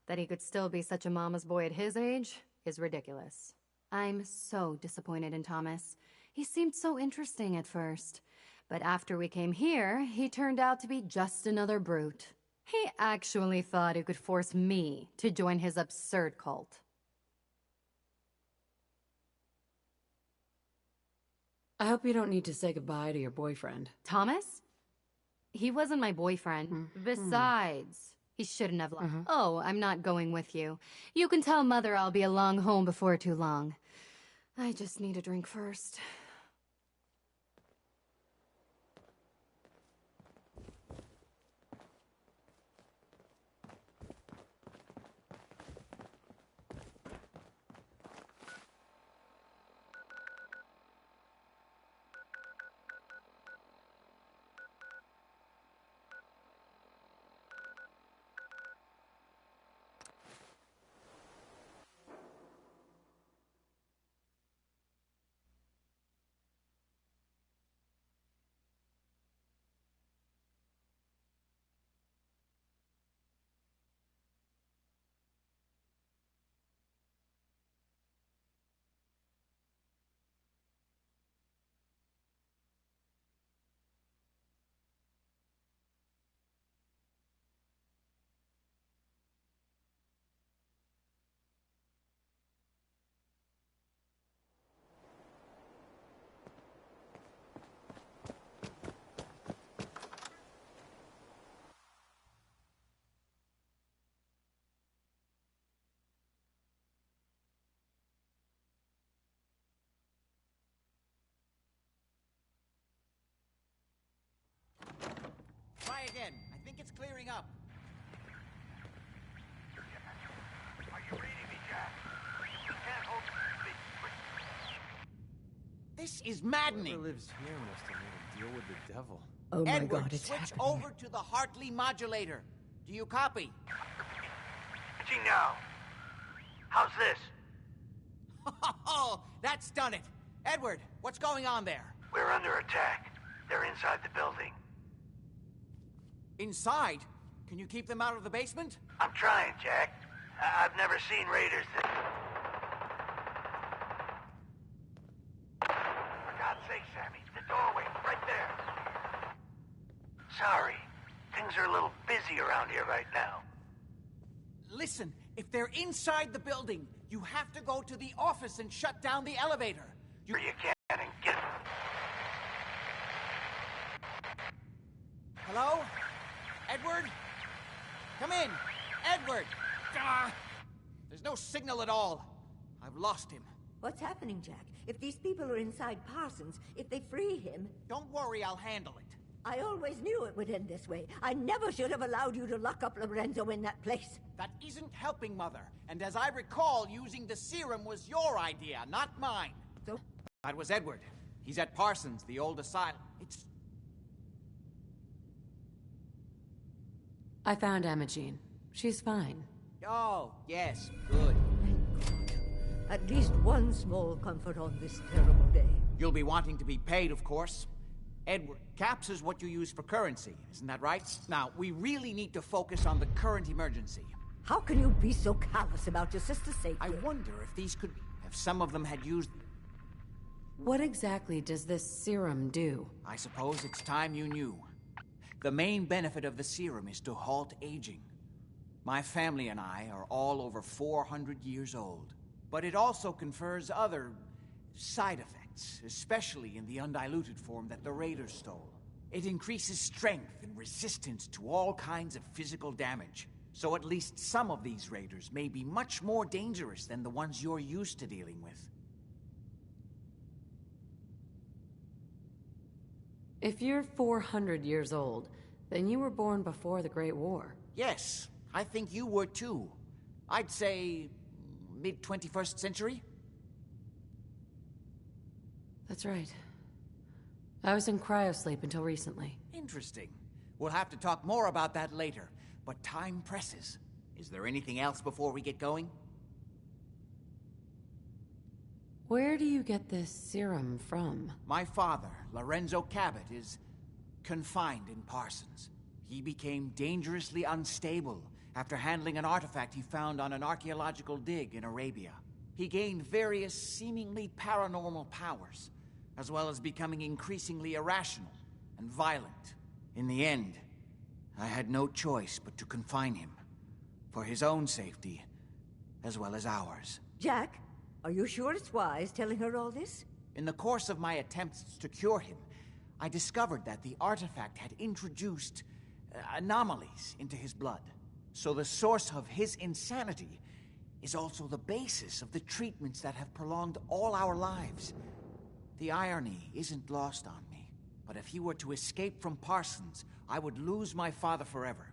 That he could still be such a mama's boy at his age is ridiculous. I'm so disappointed in Thomas. He seemed so interesting at first. But after we came here, he turned out to be just another brute. He actually thought he could force me to join his absurd cult. I hope you don't need to say goodbye to your boyfriend. Thomas? He wasn't my boyfriend. Besides, he shouldn't have left. Oh, I'm not going with you. You can tell Mother I'll be along home before too long. I just need a drink first. again. I think it's clearing up. Are you reading me, Jack? You can't hold This is maddening. Whoever lives here must have made a deal with the devil. Oh my Edward, God, it's switch happening. over to the Hartley modulator. Do you copy? Pitching now. How's this? Oh, that's done it. Edward, what's going on there? We're under attack. They're inside the building. Inside? Can you keep them out of the basement? I'm trying, Jack. I've never seen raiders that... For God's sake, Sammy, the doorway, right there. Sorry. Things are a little busy around here right now. Listen, if they're inside the building, you have to go to the office and shut down the elevator. You can and get... Hello? Edward? Come in. Edward! Ah! There's no signal at all. I've lost him. What's happening, Jack? If these people are inside Parsons, if they free him... Don't worry, I'll handle it. I always knew it would end this way. I never should have allowed you to lock up Lorenzo in that place. That isn't helping, Mother. And as I recall, using the serum was your idea, not mine. So? That was Edward. He's at Parsons, the old asylum. It's... I found Imogene. She's fine. Oh, yes, good. Thank God. At least one small comfort on this terrible day. You'll be wanting to be paid, of course. Edward, caps is what you use for currency, isn't that right? Now, we really need to focus on the current emergency. How can you be so callous about your sister's safety? I wonder if these could be... If some of them had used... What exactly does this serum do? I suppose it's time you knew. The main benefit of the serum is to halt aging. My family and I are all over 400 years old. But it also confers other side effects, especially in the undiluted form that the Raiders stole. It increases strength and resistance to all kinds of physical damage. So at least some of these Raiders may be much more dangerous than the ones you're used to dealing with. If you're 400 years old, then you were born before the Great War. Yes, I think you were too. I'd say mid-21st century? That's right. I was in cryosleep until recently. Interesting. We'll have to talk more about that later, but time presses. Is there anything else before we get going? Where do you get this serum from? My father, Lorenzo Cabot, is confined in Parsons. He became dangerously unstable after handling an artifact he found on an archaeological dig in Arabia. He gained various seemingly paranormal powers, as well as becoming increasingly irrational and violent. In the end, I had no choice but to confine him, for his own safety, as well as ours. Jack, are you sure it's wise telling her all this? In the course of my attempts to cure him, I discovered that the artifact had introduced anomalies into his blood. So the source of his insanity is also the basis of the treatments that have prolonged all our lives. The irony isn't lost on me, but if he were to escape from Parsons, I would lose my father forever.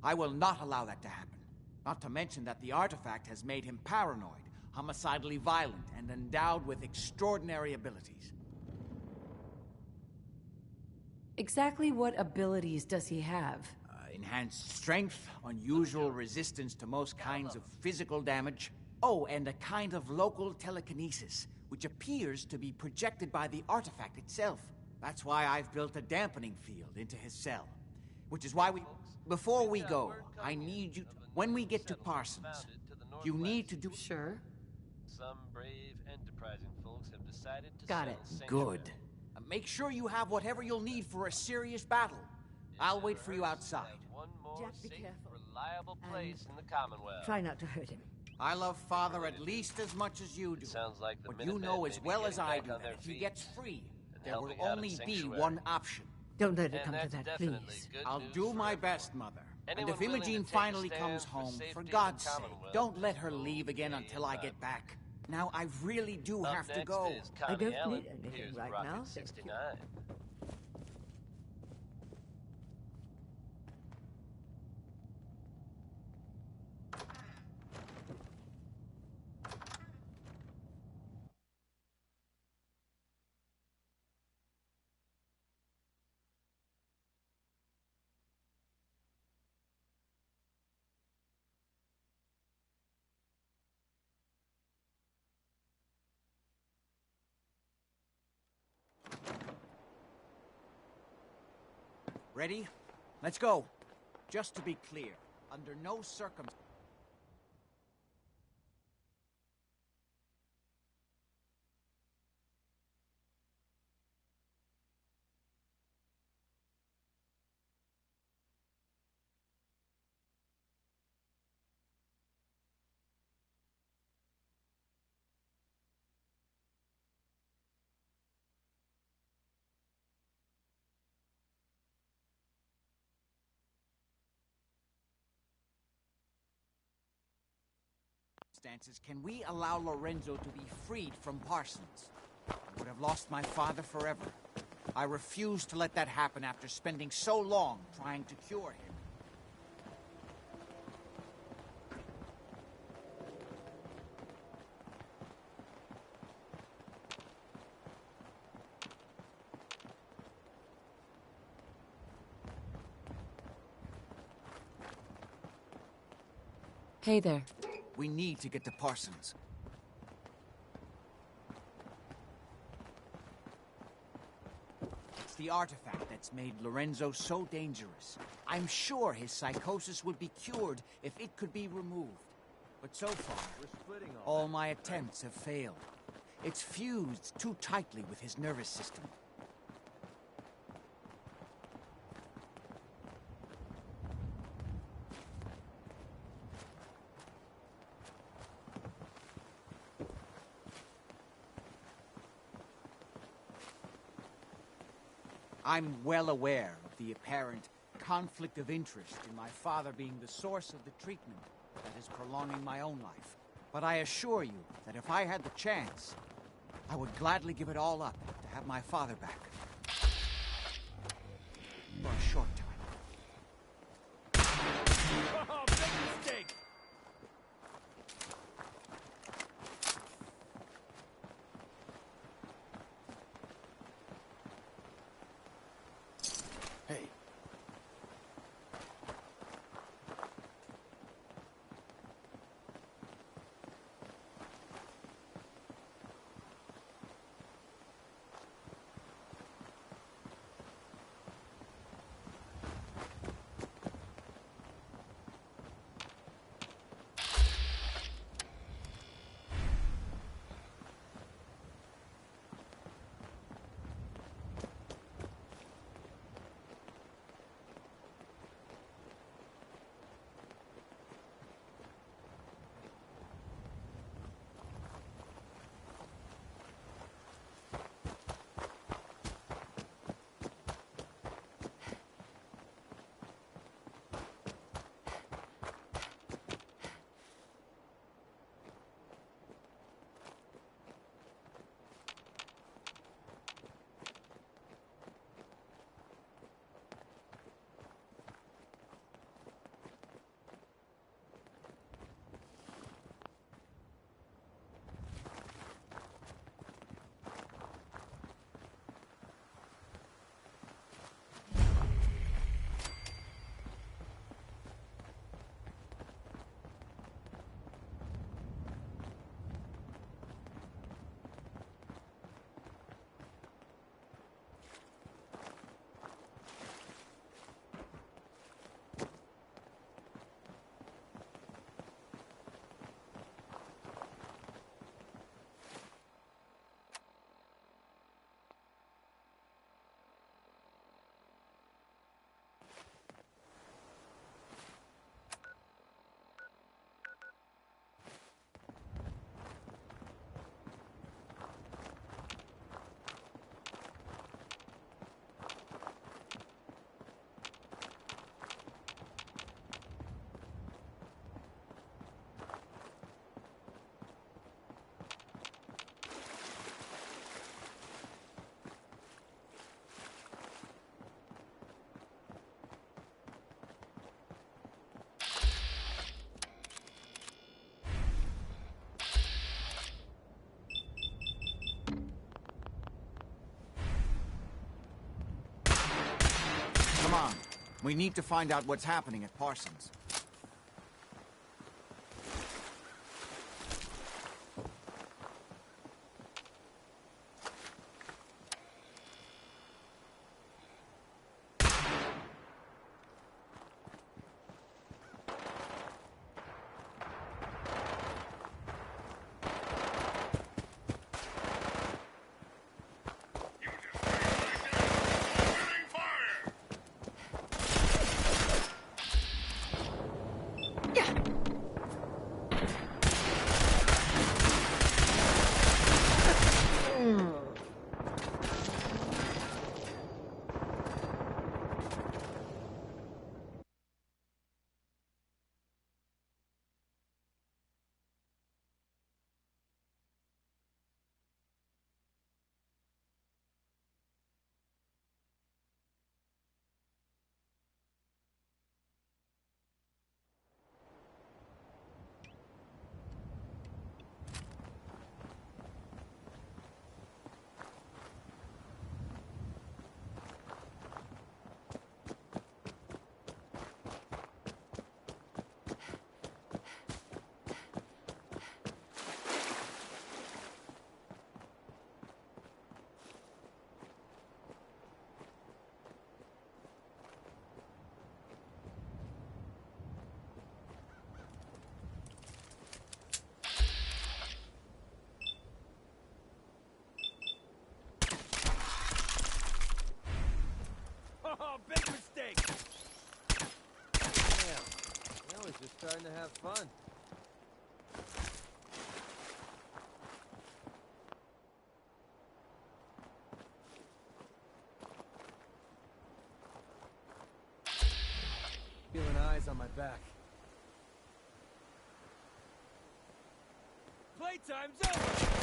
I will not allow that to happen. Not to mention that the artifact has made him paranoid, homicidally violent, and endowed with extraordinary abilities. Exactly what abilities does he have? Enhanced strength, unusual resistance to most kinds of physical damage. Oh, and a kind of local telekinesis, which appears to be projected by the artifact itself. That's why I've built a dampening field into his cell. Which is why before we go, I need you to, when we get to Parsons, you need to do... Sure. Some brave, enterprising folks have decided to Got sell it. sanctuary. Good. Make sure you have whatever you'll need for a serious battle. I'll wait for you outside. One more Jack, be safe, careful. reliable place in the Commonwealth. Try not to hurt him. I love Father at least as much as you do. Sounds like the But you Minutemen know may as be well as getting I back do on that their if he feet gets free, and there will helping out in only be Sanctuary. one option. Don't let it And come to that's that, definitely please. good I'll news do for my everyone. best, Mother. Anyone And if willing to Imogene take a finally stand comes for home, safety for in the God's sake, Commonwealth don't let her will leave again be until I fine. get back. Now, I really do Up have to next go. is I Connie don't need Allen. anything Here's right Rocket now, thank you. 69. Ready? Let's go. Just to be clear, under no circumstances... Can we allow Lorenzo to be freed from Parsons? I would have lost my father forever. I refuse to let that happen after spending so long trying to cure him. Hey there. We need to get to Parsons. It's the artifact that's made Lorenzo so dangerous. I'm sure his psychosis would be cured if it could be removed. But so far, all my attempts have failed. It's fused too tightly with his nervous system. I'm well aware of the apparent conflict of interest in my father being the source of the treatment that is prolonging my own life. But I assure you that if I had the chance, I would gladly give it all up to have my father back. For a short time. Oh, big mistake! Hey. Come on. We need to find out what's happening at Parsons. have fun. Feeling eyes on my back. Playtime's over!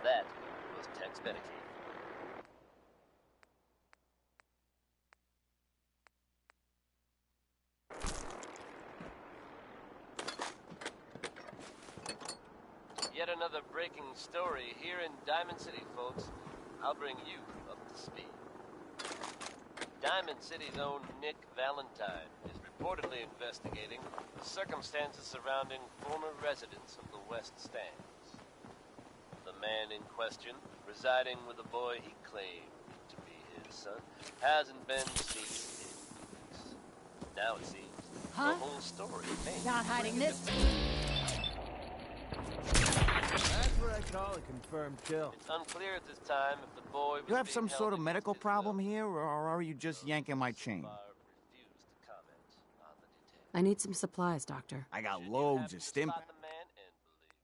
That was Tex Beneke. Yet another breaking story here in Diamond City, folks. I'll bring you up to speed. Diamond City's own Nick Valentine is reportedly investigating the circumstances surrounding former residents of the West Stands. The man in question, residing with a boy he claimed to be his son, hasn't been seen in weeks. Now it seems the whole story may Not hiding this. That's what I call a confirmed kill. It's unclear at this time if the boy was You have being some held sort of against medical his problem will. here, or are you just yanking my chain? I need some supplies, Doctor. I got loads of stim. Spot the man, and believe me,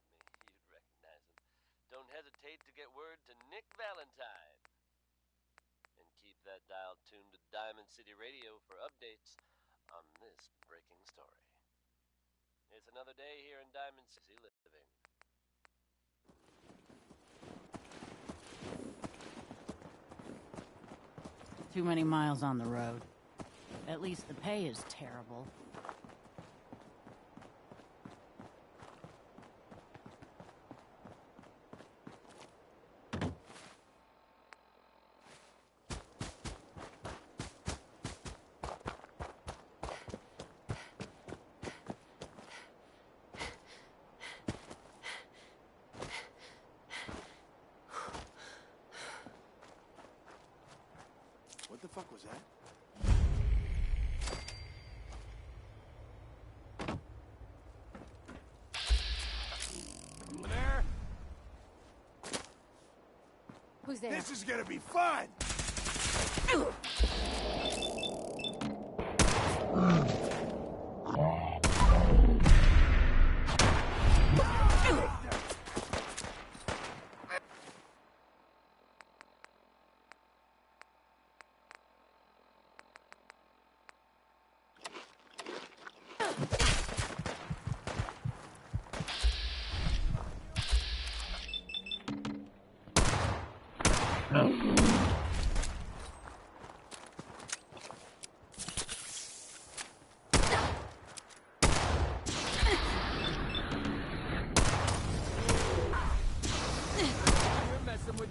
you'd recognize him. Don't hesitate to get word to Nick Valentine. And keep that dial tuned to Diamond City Radio for updates on this breaking story. It's another day here in Diamond City living. Too many miles on the road. At least the pay is terrible. What the fuck was that? Over there? Who's there? This is gonna be fun! You're messing with...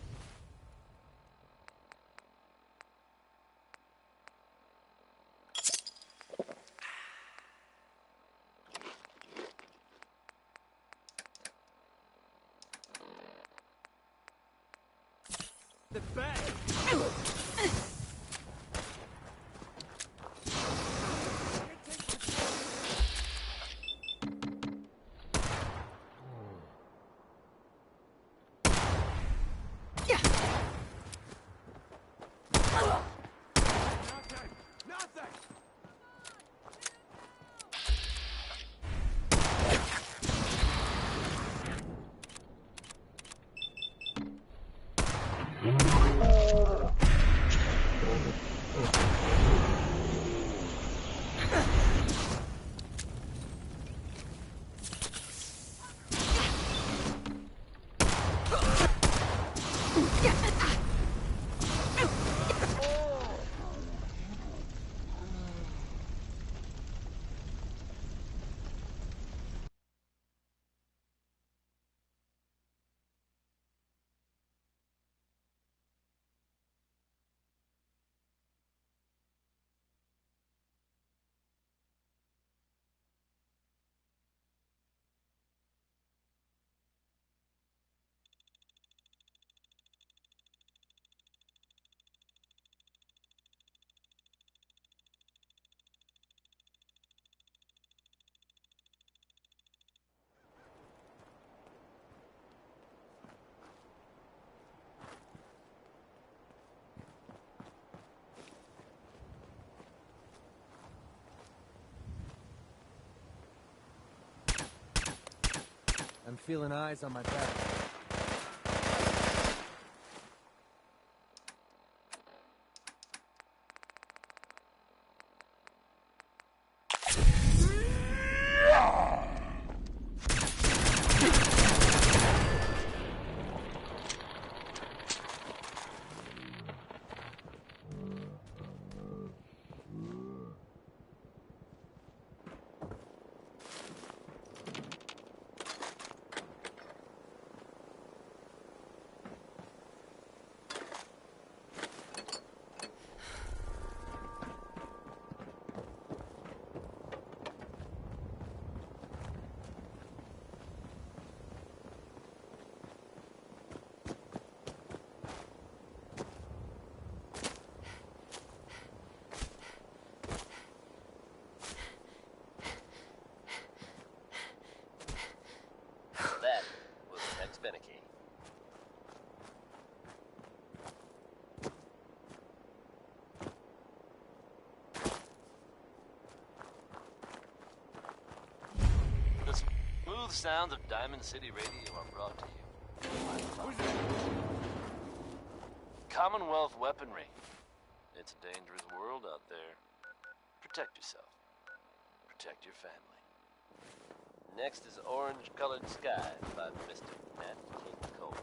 The bag! Nothing! feeling eyes on my back. That was Tex Beneke. The smooth sounds of Diamond City Radio are brought to you by Commonwealth weaponry. It's a dangerous world out there. Protect yourself. Protect your family. Next is Orange Colored Sky by Mr. Nat King Cole.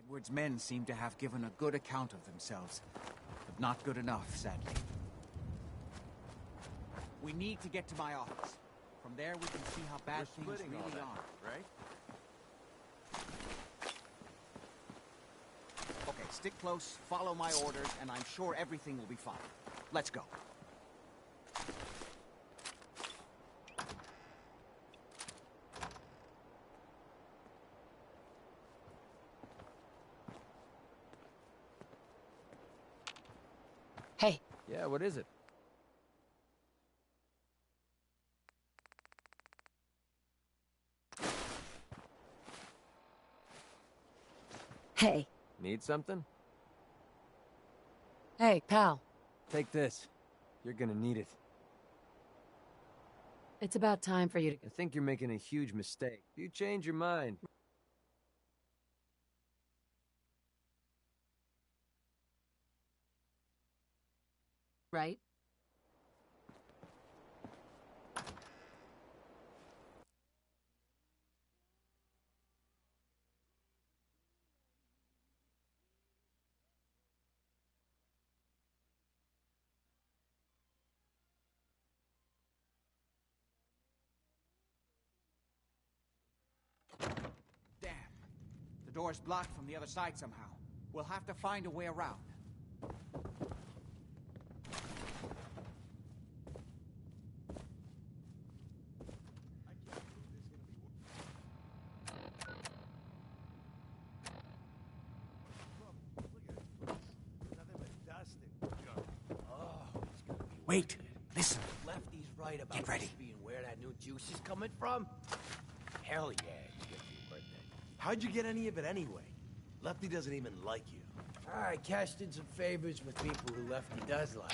Edward's men seem to have given a good account of themselves, but not good enough, sadly. We need to get to my office. From there, we can see how bad things really are. Right? Okay, stick close, follow my orders, and I'm sure everything will be fine. Let's go. Hey. Yeah, what is it? Hey. Need something? Hey, pal. Take this. You're gonna need it. It's about time for you to... I think you're making a huge mistake. You change your mind. Right? Damn. The door's blocked from the other side somehow. We'll have to find a way around. Wait, listen. Lefty's right about Get ready. this being where that new juice is coming from. Hell yeah, it's good for your birthday. How'd you get any of it anyway? Lefty doesn't even like you. I cashed in some favors with people who Lefty does like.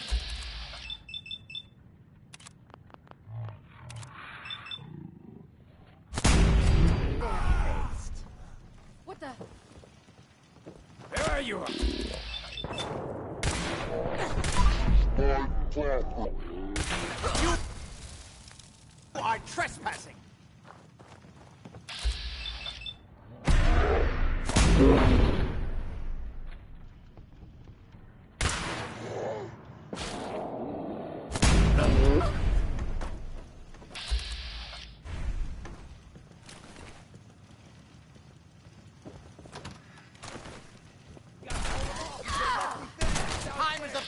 What the? There you are! You are trespassing! Time is up.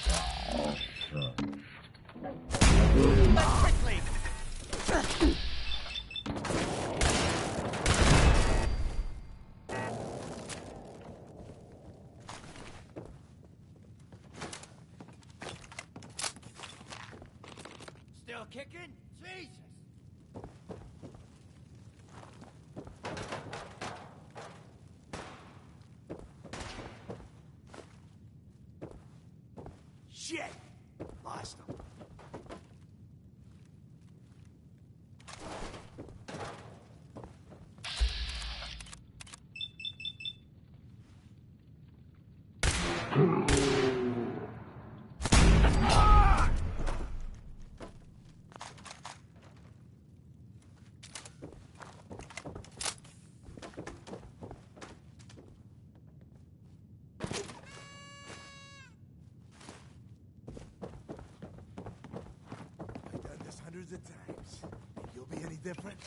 Quickly! Still kicking? Jesus! Shit! Lost him. I've done this hundreds of times. Think you'll be any different?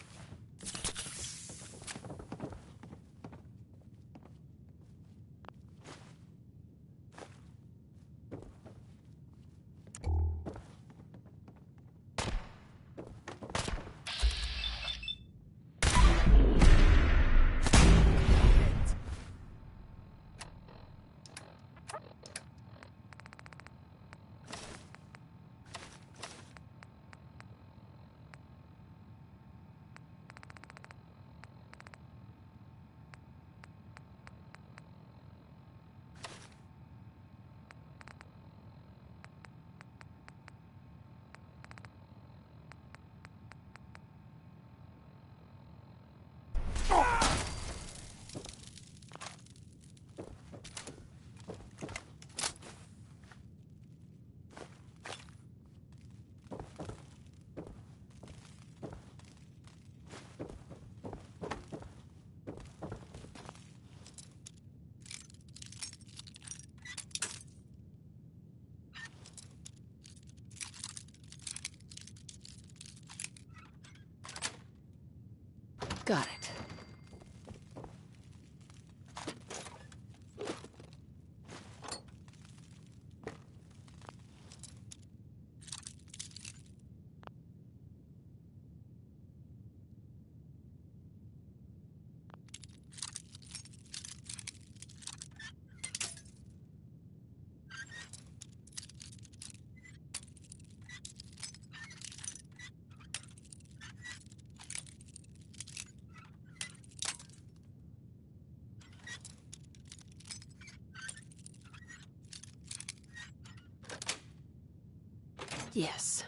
Got it. Yes.